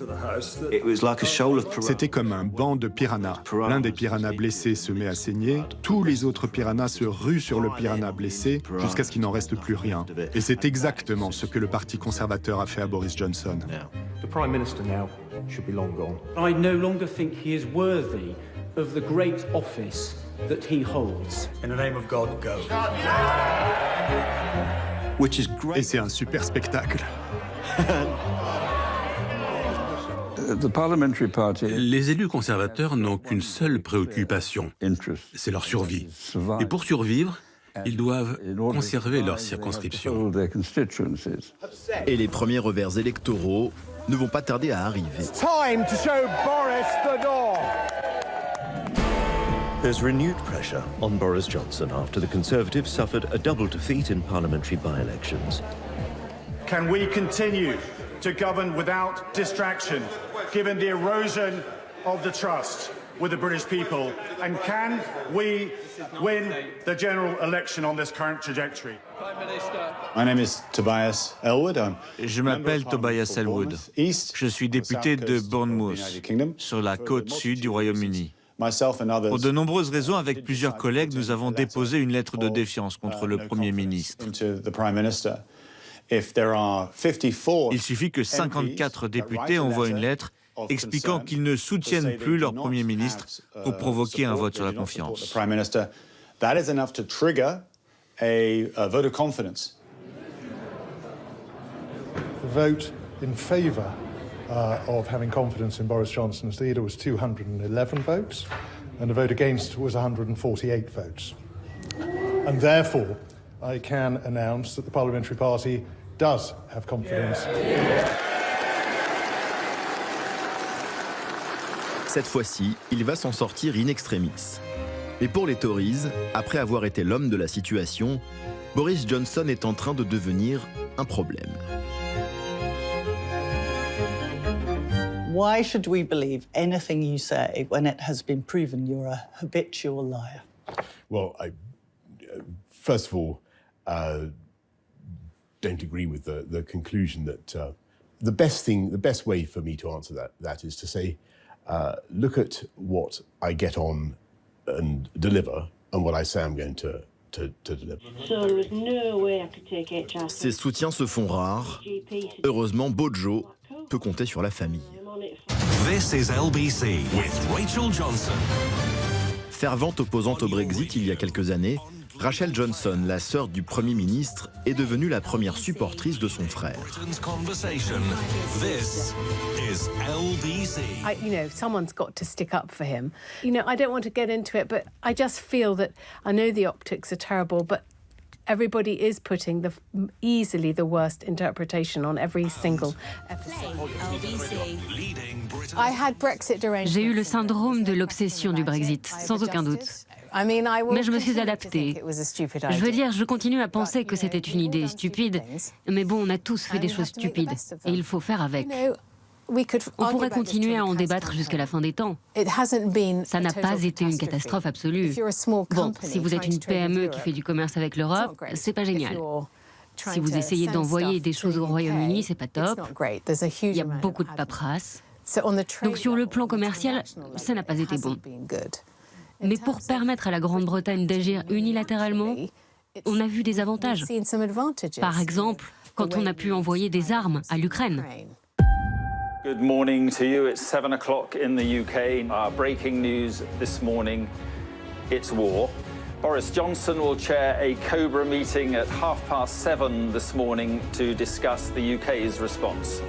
C'était comme un banc de piranhas. L'un des piranhas blessés se met à saigner, tous les autres piranhas se ruent sur le piranha blessé jusqu'à ce qu'il n'en reste plus rien. Et c'est exactement ce que le Parti conservateur a fait à Boris Johnson. The Prime Minister now should be long gone. I no longer think he is worthy of the great office that he holds. In the name of God, go. Et c'est un super spectacle. Les élus conservateurs n'ont qu'une seule préoccupation, c'est leur survie. Et pour survivre, ils doivent conserver leur circonscription. Et les premiers revers électoraux ne vont pas tarder à arriver. There's renewed pressure on Boris Johnson after the Conservatives suffered a double defeat in parliamentary by-elections. Can we continue to govern without distraction, given the erosion of the trust with the British people? And can we win the general election on this current trajectory? My name is Tobias Elwood. Je m'appelle Tobias Elwood. Je suis député de Bournemouth, sur la côte sud du Royaume-Uni. Pour de nombreuses raisons, avec plusieurs collègues, nous avons déposé une lettre de défiance contre le Premier ministre. Il suffit que 54 députés envoient une lettre expliquant qu'ils ne soutiennent plus leur Premier ministre pour provoquer un vote sur la confiance. Vote in favour of having confidence in Boris Johnson as leader was 211 votes, and the vote against was 148 votes. And therefore, I can announce that the Parliamentary Party does have confidence. Cette fois-ci, il va s'en sortir in extremis. Mais pour les Tories, après avoir été l'homme de la situation, Boris Johnson est en train de devenir un problème. Why should we believe anything you say when it has been proven you're a habitual liar? Well, first of all, don't agree with the conclusion that the best way for me to answer that is to say, look at what I get on and deliver, and what I say I'm going to deliver. So there was no way I could take HR. Ses soutiens se font rares. Heureusement, Bojo peut compter sur la famille. This is LBC with Rachel Johnson. Fervente opposante au Brexit il y a quelques années, Rachel Johnson, la sœur du Premier ministre, est devenue la première supportrice de son frère. This is LBC. Someone's got to stick up for him. I don't want to get into it, but I just feel that I know the optics are terrible, but everybody is putting easily the worst interpretation on every single episode. J'ai eu le syndrome de l'obsession du Brexit, sans aucun doute. Mais je me suis adaptée. Je veux dire, je continue à penser que c'était une idée stupide, mais bon, on a tous fait des choses stupides, et il faut faire avec. On pourrait continuer à en débattre jusqu'à la fin des temps. Ça n'a pas été une catastrophe absolue. Bon, si vous êtes une PME qui fait du commerce avec l'Europe, c'est pas génial. Si vous essayez d'envoyer des choses au Royaume-Uni, c'est pas top. Il y a beaucoup de paperasse. Donc sur le plan commercial, ça n'a pas été bon. Mais pour permettre à la Grande-Bretagne d'agir unilatéralement, on a vu des avantages. Par exemple, quand on a pu envoyer des armes à l'Ukraine. Good morning to you. It's 7 o'clock in the UK. Our breaking news this morning, it's war. Boris Johnson will chair a Cobra meeting at 7:30 this morning to discuss the UK's response.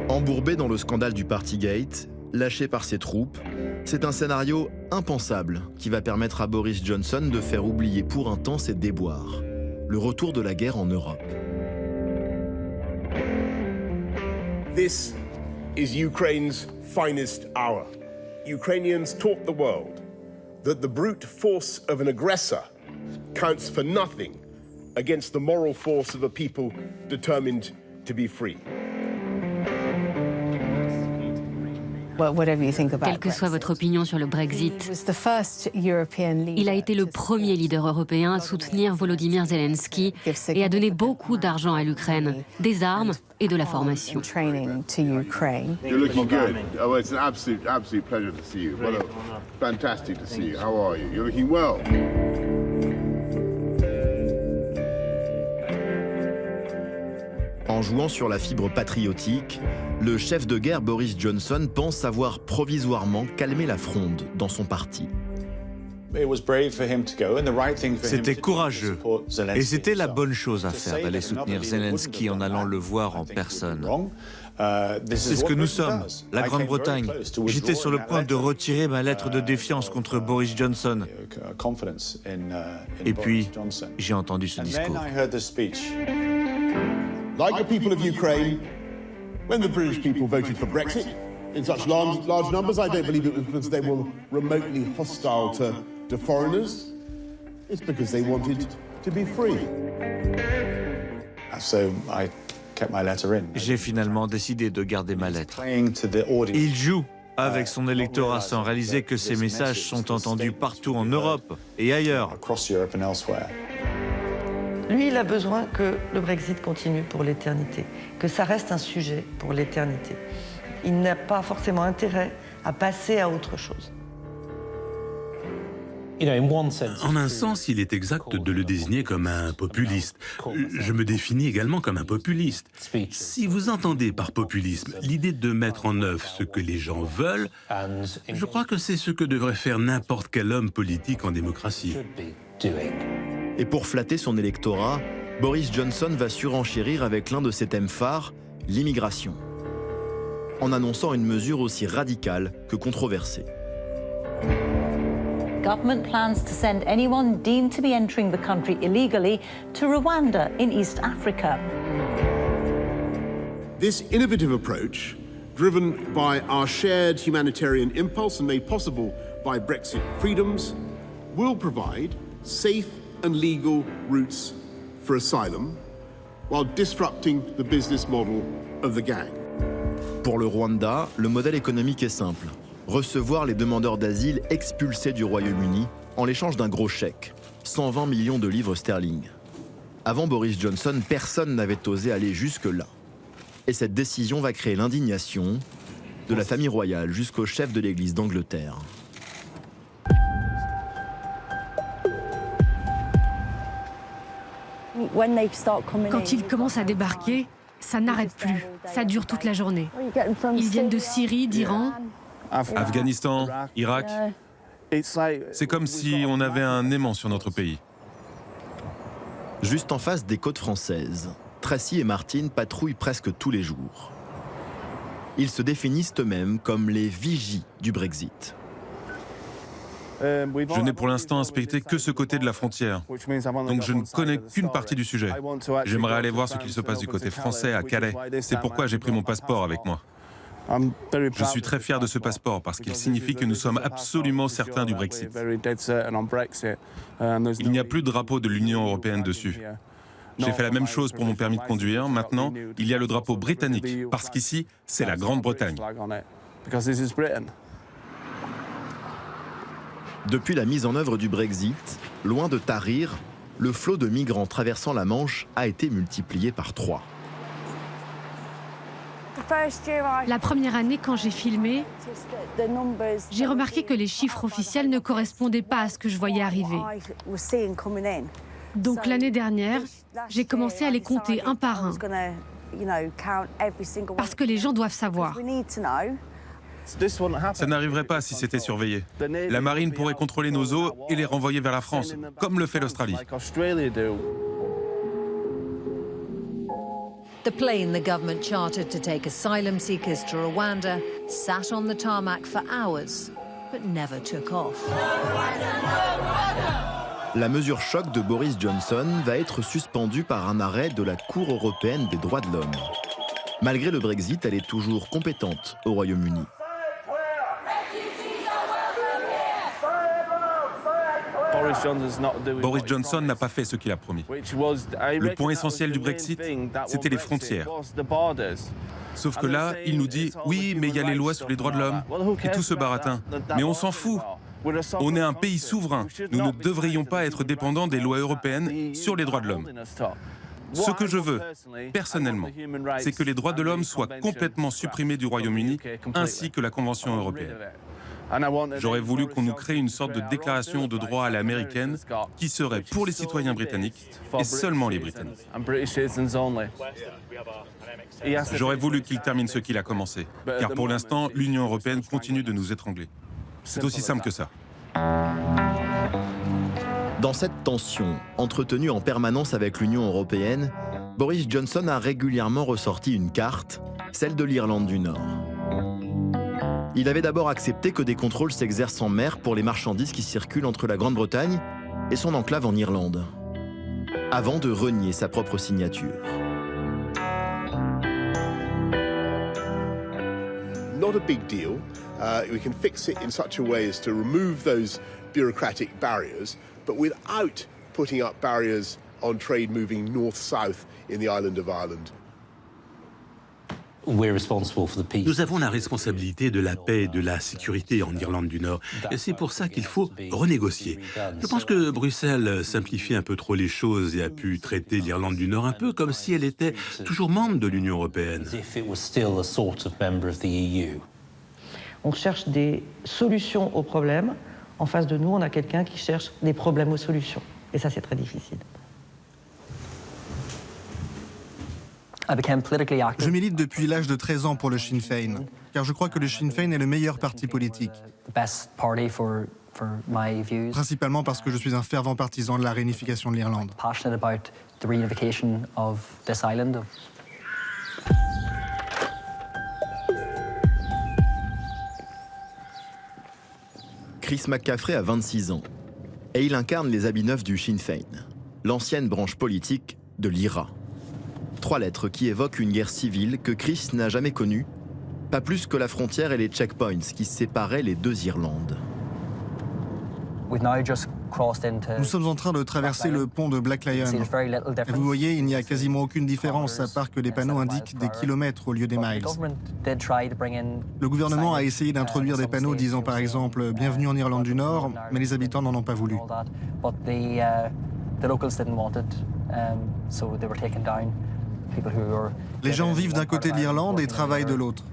Embourbé dans le scandale du Partygate, lâché par ses troupes, c'est un scénario impensable qui va permettre à Boris Johnson de faire oublier pour un temps ses déboires. Le retour de la guerre en Europe. This is Ukraine's finest hour. Ukrainians taught the world that the brute force of an aggressor counts for nothing against the moral force of a people determined to be free. Quelle que soit votre opinion sur le Brexit, il a été le premier leader européen à soutenir Volodymyr Zelensky et à donner beaucoup d'argent à l'Ukraine, des armes et de la formation. You're looking good. Oh, it's an absolute pleasure to see you. Well, fantastic to see you. How are you? You're looking well. En jouant sur la fibre patriotique, le chef de guerre Boris Johnson pense avoir provisoirement calmé la fronde dans son parti. C'était courageux et c'était la bonne chose à faire d'aller soutenir Zelensky en allant le voir en personne. C'est ce que nous sommes, la Grande-Bretagne. J'étais sur le point de retirer ma lettre de défiance contre Boris Johnson. Et puis, j'ai entendu ce discours. Like the people of Ukraine, when the British people voted for Brexit in such large numbers, I don't believe it was because they were remotely hostile to foreigners. It's because they wanted to be free. So I kept my letter in. J'ai finalement décidé de garder ma lettre. Il joue avec son électorat sans réaliser que ses messages sont entendus partout en Europe et ailleurs. Lui, il a besoin que le Brexit continue pour l'éternité, que ça reste un sujet pour l'éternité. Il n'a pas forcément intérêt à passer à autre chose. En un sens, il est exact de le désigner comme un populiste. Je me définis également comme un populiste. Si vous entendez par populisme l'idée de mettre en œuvre ce que les gens veulent, je crois que c'est ce que devrait faire n'importe quel homme politique en démocratie. Et pour flatter son électorat, Boris Johnson va surenchérir avec l'un de ses thèmes phares, l'immigration, en annonçant une mesure aussi radicale que controversée. Government plans to send anyone deemed to be entering the country illegally to Rwanda in East Africa. This innovative approach, driven by our shared humanitarian impulse and made possible by Brexit freedoms, will provide safe and legal routes for asylum while disrupting the business model of the gang. Pour le Rwanda, le modèle économique est simple. Recevoir les demandeurs d'asile expulsés du Royaume-Uni en l'échange d'un gros chèque, 120 millions de livres sterling. Avant Boris Johnson, personne n'avait osé aller jusque-là. Et cette décision va créer l'indignation de la famille royale jusqu'au chef de l'Église d'Angleterre. Quand ils commencent à débarquer, ça n'arrête plus. Ça dure toute la journée. Ils viennent de Syrie, d'Iran. Afghanistan, Irak. C'est comme si on avait un aimant sur notre pays. Juste en face des côtes françaises, Tracy et Martin patrouillent presque tous les jours. Ils se définissent eux-mêmes comme les vigies du Brexit. Je n'ai pour l'instant inspecté que ce côté de la frontière, donc je ne connais qu'une partie du sujet. J'aimerais aller voir ce qu'il se passe du côté français à Calais. C'est pourquoi j'ai pris mon passeport avec moi. Je suis très fier de ce passeport parce qu'il signifie que nous sommes absolument certains du Brexit. Il n'y a plus de drapeau de l'Union européenne dessus. J'ai fait la même chose pour mon permis de conduire. Maintenant, il y a le drapeau britannique parce qu'ici, c'est la Grande-Bretagne. Depuis la mise en œuvre du Brexit, loin de tarir, le flot de migrants traversant la Manche a été multiplié par 3. La première année, quand j'ai filmé, j'ai remarqué que les chiffres officiels ne correspondaient pas à ce que je voyais arriver. Donc l'année dernière, j'ai commencé à les compter un par un. Parce que les gens doivent savoir. Ça n'arriverait pas si c'était surveillé. La marine pourrait contrôler nos eaux et les renvoyer vers la France, comme le fait l'Australie. The plane the government chartered to take asylum seekers to Rwanda sat on the tarmac for hours, but never took off. La mesure choc de Boris Johnson va être suspendue par un arrêt de la Cour européenne des droits de l'homme. Malgré le Brexit, elle est toujours compétente au Royaume-Uni. Boris Johnson n'a pas fait ce qu'il a promis. Le point essentiel du Brexit, c'était les frontières. Sauf que là, il nous dit « Oui, mais il y a les lois sur les droits de l'homme et tout ce baratin. » Mais on s'en fout. On est un pays souverain. Nous ne devrions pas être dépendants des lois européennes sur les droits de l'homme. Ce que je veux, personnellement, c'est que les droits de l'homme soient complètement supprimés du Royaume-Uni, ainsi que la Convention européenne. J'aurais voulu qu'on nous crée une sorte de déclaration de droit à l'américaine qui serait pour les citoyens britanniques et seulement les Britanniques. J'aurais voulu qu'il termine ce qu'il a commencé, car pour l'instant, l'Union européenne continue de nous étrangler. C'est aussi simple que ça. Dans cette tension, entretenue en permanence avec l'Union européenne, Boris Johnson a régulièrement ressorti une carte, celle de l'Irlande du Nord. Il avait d'abord accepté que des contrôles s'exercent en mer pour les marchandises qui circulent entre la Grande-Bretagne et son enclave en Irlande, avant de renier sa propre signature. Not a big deal. We can fix it in such a way as to remove those bureaucratic barriers, but without putting up barriers on trade moving north-south in the island of Ireland. Nous avons la responsabilité de la paix et de la sécurité en Irlande du Nord. Et c'est pour ça qu'il faut renégocier. Je pense que Bruxelles simplifie un peu trop les choses et a pu traiter l'Irlande du Nord un peu comme si elle était toujours membre de l'Union européenne. On cherche des solutions aux problèmes. En face de nous, on a quelqu'un qui cherche des problèmes aux solutions. Et ça, c'est très difficile. Je milite depuis l'âge de 13 ans pour le Sinn Féin, car je crois que le Sinn Féin est le meilleur parti politique. Principalement parce que je suis un fervent partisan de la réunification de l'Irlande. Chris McCaffrey a 26 ans et il incarne les habits neufs du Sinn Féin, l'ancienne branche politique de l'IRA. 3 lettres qui évoquent une guerre civile que Chris n'a jamais connue, pas plus que la frontière et les checkpoints qui séparaient les deux Irlandes. Nous sommes en train de traverser le pont de Black Lion. Et vous voyez, il n'y a quasiment aucune différence, à part que les panneaux indiquent des kilomètres au lieu des miles. Le gouvernement a essayé d'introduire des panneaux disant par exemple « Bienvenue en Irlande du Nord », mais les habitants n'en ont pas voulu. Les gens vivent d'un côté de l'Irlande et travaillent de l'autre.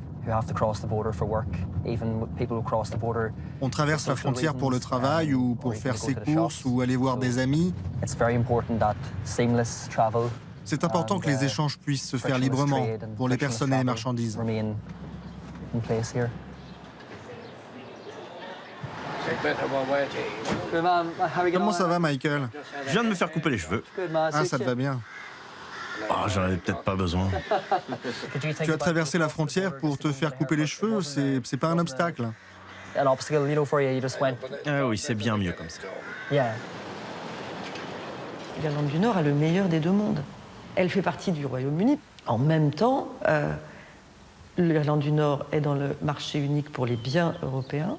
On traverse la frontière pour le travail ou pour faire ses courses ou aller voir des amis. C'est important que les échanges puissent se faire librement pour les personnes et les marchandises. Comment ça va, Michael? Je viens de me faire couper les cheveux. Ah, ça te va bien. Oh, j'en avais peut-être pas besoin. Tu as traversé la frontière pour te faire couper les cheveux, c'est pas un obstacle. Ah oui, c'est bien mieux comme ça. L'Irlande du Nord a le meilleur des deux mondes. Elle fait partie du Royaume-Uni. En même temps, l'Irlande du Nord est dans le marché unique pour les biens européens,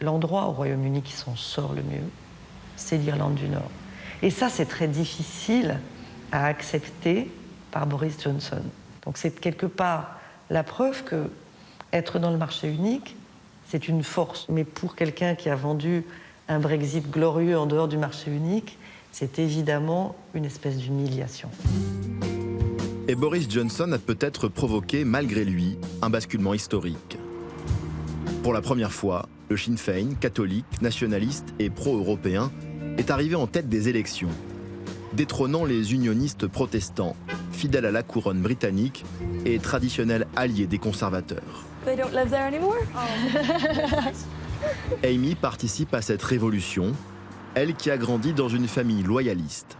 l'endroit au Royaume-Uni qui s'en sort le mieux, c'est l'Irlande du Nord. Et ça, c'est très difficile à accepter par Boris Johnson. Donc c'est quelque part la preuve que être dans le marché unique, c'est une force. Mais pour quelqu'un qui a vendu un Brexit glorieux en dehors du marché unique, c'est évidemment une espèce d'humiliation. Et Boris Johnson a peut-être provoqué, malgré lui, un basculement historique. Pour la première fois, le Sinn Féin, catholique, nationaliste et pro-européen, est arrivé en tête des élections, détrônant les unionistes protestants, fidèles à la couronne britannique et traditionnels alliés des conservateurs. They don't live there anymore? Amy participe à cette révolution, elle qui a grandi dans une famille loyaliste.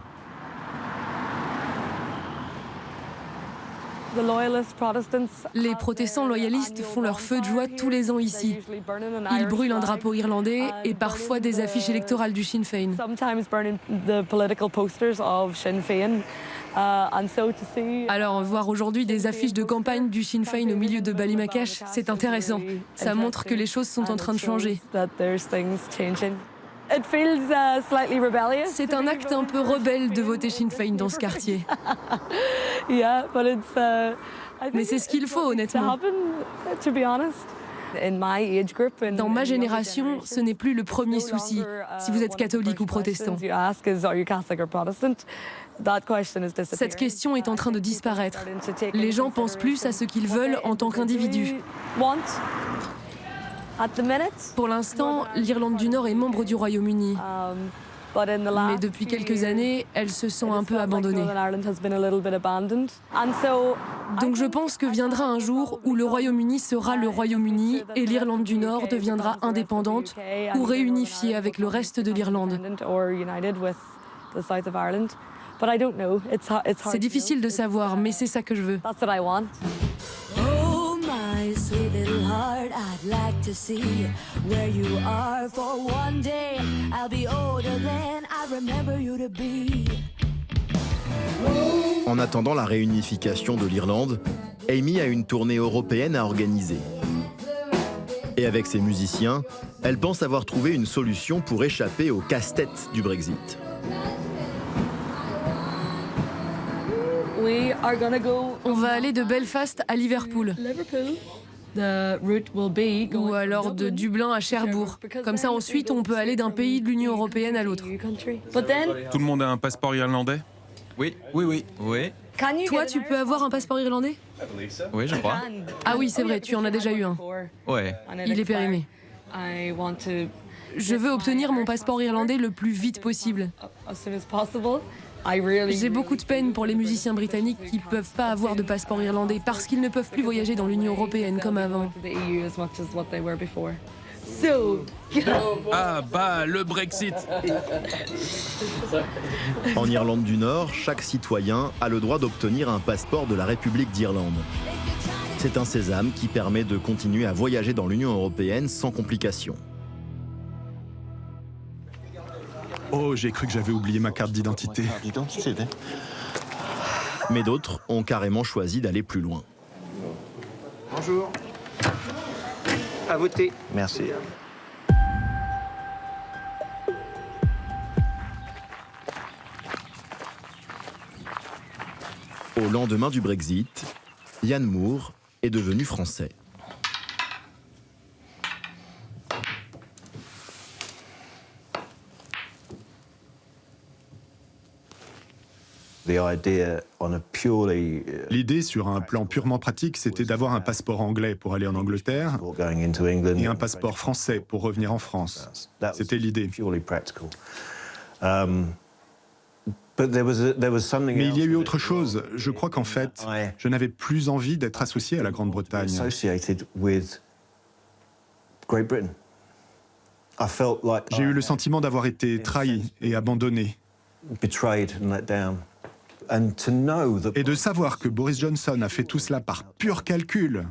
Les protestants loyalistes font leur feu de joie tous les ans ici. Ils brûlent un drapeau irlandais et parfois des affiches électorales du Sinn Féin. Alors, voir aujourd'hui des affiches de campagne du Sinn Féin au milieu de Ballymacash, c'est intéressant. Ça montre que les choses sont en train de changer. C'est un acte un peu rebelle de voter Sinn Féin dans ce quartier. Mais c'est ce qu'il faut, honnêtement. Dans ma génération, ce n'est plus le premier souci, si vous êtes catholique ou protestant. Cette question est en train de disparaître. Les gens pensent plus à ce qu'ils veulent en tant qu'individus. Pour l'instant, l'Irlande du Nord est membre du Royaume-Uni. Mais depuis quelques années, elle se sent un peu abandonnée. Donc je pense que viendra un jour où le Royaume-Uni sera le Royaume-Uni et l'Irlande du Nord deviendra indépendante ou réunifiée avec le reste de l'Irlande. C'est difficile de savoir, mais c'est ça que je veux. My sweet little heart, I'd like to see where you are for one day. I'll be older than I remember you to be. En attendant la réunification de l'Irlande, Amy a une tournée européenne à organiser. Et avec ses musiciens, elle pense avoir trouvé une solution pour échapper au casse-tête du Brexit. On va aller de Belfast à Liverpool. Ou alors de Dublin à Cherbourg. Comme ça, ensuite, on peut aller d'un pays de l'Union européenne à l'autre. Tout le monde a un passeport irlandais? Oui. Toi, tu peux avoir un passeport irlandais? Oui, je crois. Ah oui, c'est vrai, tu en as déjà eu un. Ouais. Il est périmé. Je veux obtenir mon passeport irlandais le plus vite possible. J'ai beaucoup de peine pour les musiciens britanniques qui ne peuvent pas avoir de passeport irlandais parce qu'ils ne peuvent plus voyager dans l'Union européenne comme avant. Ah bah, le Brexit! En Irlande du Nord, chaque citoyen a le droit d'obtenir un passeport de la République d'Irlande. C'est un sésame qui permet de continuer à voyager dans l'Union européenne sans complications. Oh, j'ai cru que j'avais oublié ma carte d'identité. Mais d'autres ont carrément choisi d'aller plus loin. Bonjour. À voter. Merci. Au lendemain du Brexit, Ian Moore est devenu français. L'idée, sur un plan purement pratique, c'était d'avoir un passeport anglais pour aller en Angleterre et un passeport français pour revenir en France. C'était l'idée. Mais il y a eu autre chose. Je crois qu'en fait, je n'avais plus envie d'être associé à la Grande-Bretagne. J'ai eu le sentiment d'avoir été trahi et abandonné. Et de savoir que Boris Johnson a fait tout cela par pur calcul,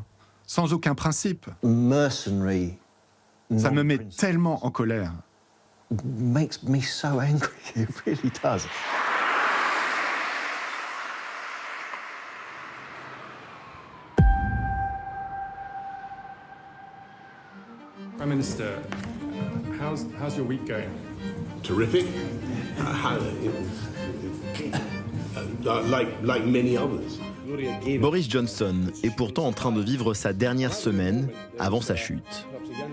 sans aucun principe, ça me met tellement en colère. Prime Minister, how's your week going? Terrific. Like many others. Boris Johnson est pourtant en train de vivre sa dernière semaine avant sa chute.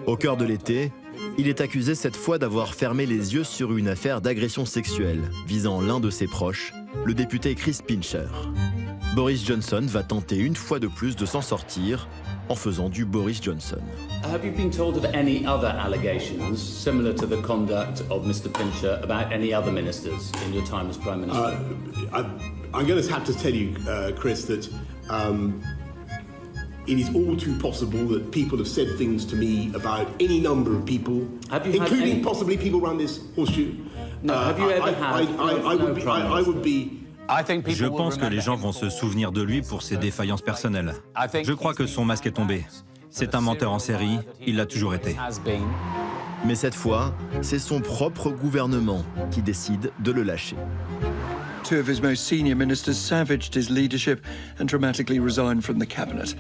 Au cœur de l'été, il est accusé cette fois d'avoir fermé les yeux sur une affaire d'agression sexuelle visant l'un de ses proches, le député Chris Pincher. Boris Johnson va tenter une fois de plus de s'en sortir en faisant du Boris Johnson. Have you been told of any other allegations similar to the conduct of Mr. Pincher about any other ministers in your time as Prime Minister? I'm going to have to tell you, Chris, that it is all too possible that people have said things to me about any number of people, including possibly people around this horseshoe. No, have you ever had? I would be. Je pense que les gens vont se souvenir de lui pour ses défaillances personnelles. Je crois que son masque est tombé. C'est un menteur en série, il l'a toujours été. Mais cette fois, c'est son propre gouvernement qui décide de le lâcher. Two of his most senior ministers savaged his leadership and dramatically resigned from the cabinet.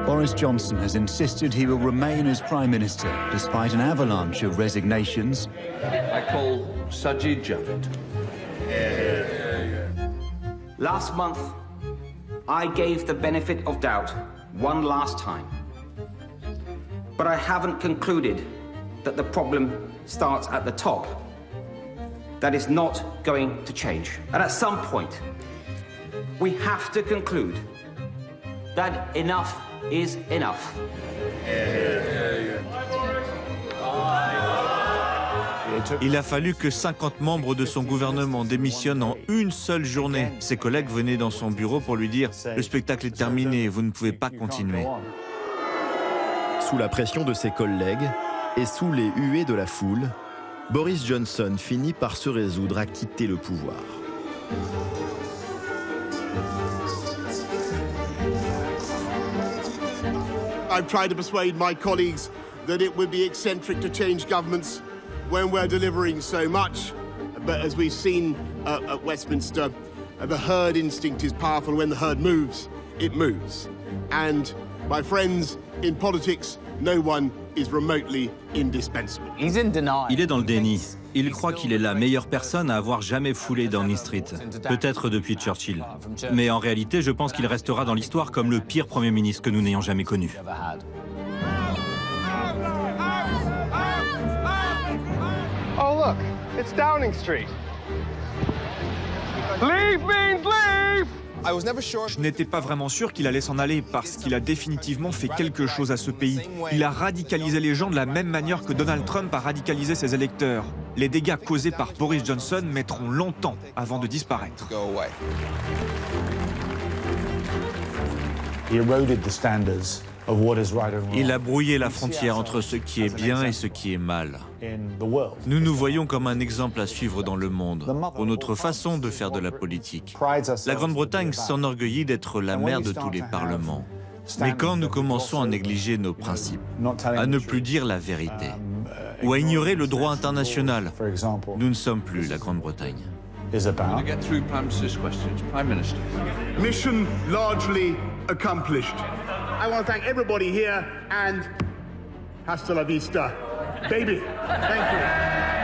Boris Johnson has insisted he will remain as Prime Minister despite an avalanche of resignations. I call Sajid Javid. Last month, I gave the benefit of doubt one last time. But I haven't concluded that the problem starts at the top. That is not going to change. And at some point, we have to conclude that enough is enough. Il a fallu que 50 membres de son gouvernement démissionnent en une seule journée. Ses collègues venaient dans son bureau pour lui dire « Le spectacle est terminé, vous ne pouvez pas continuer ». Sous la pression de ses collègues et sous les huées de la foule, Boris Johnson finit par se résoudre à quitter le pouvoir. I've tried to persuade my colleagues that it would be eccentric to change governments when we're delivering so much. But as we've seen at Westminster, the herd instinct is powerful. When the herd moves, it moves. And my friends, in politics, no one is remotely indispensable. Il est dans le déni. Il croit qu'il est la meilleure personne à avoir jamais foulé Downing Street, peut-être depuis Churchill. Mais en réalité, je pense qu'il restera dans l'histoire comme le pire Premier ministre que nous n'ayons jamais connu. Oh look, it's Downing Street. Leave means leave! Je n'étais pas vraiment sûr qu'il allait s'en aller parce qu'il a définitivement fait quelque chose à ce pays. Il a radicalisé les gens de la même manière que Donald Trump a radicalisé ses électeurs. Les dégâts causés par Boris Johnson mettront longtemps avant de disparaître. Il a brouillé la frontière entre ce qui est bien et ce qui est mal. Nous nous voyons comme un exemple à suivre dans le monde, pour notre façon de faire de la politique. La Grande-Bretagne s'enorgueillit d'être la mère de tous les parlements. Mais quand nous commençons à négliger nos principes, à ne plus dire la vérité, ou à ignorer le droit international, nous ne sommes plus la Grande-Bretagne. Mission largely accomplished. I want to thank everybody here and hasta la vista, baby. Thank you.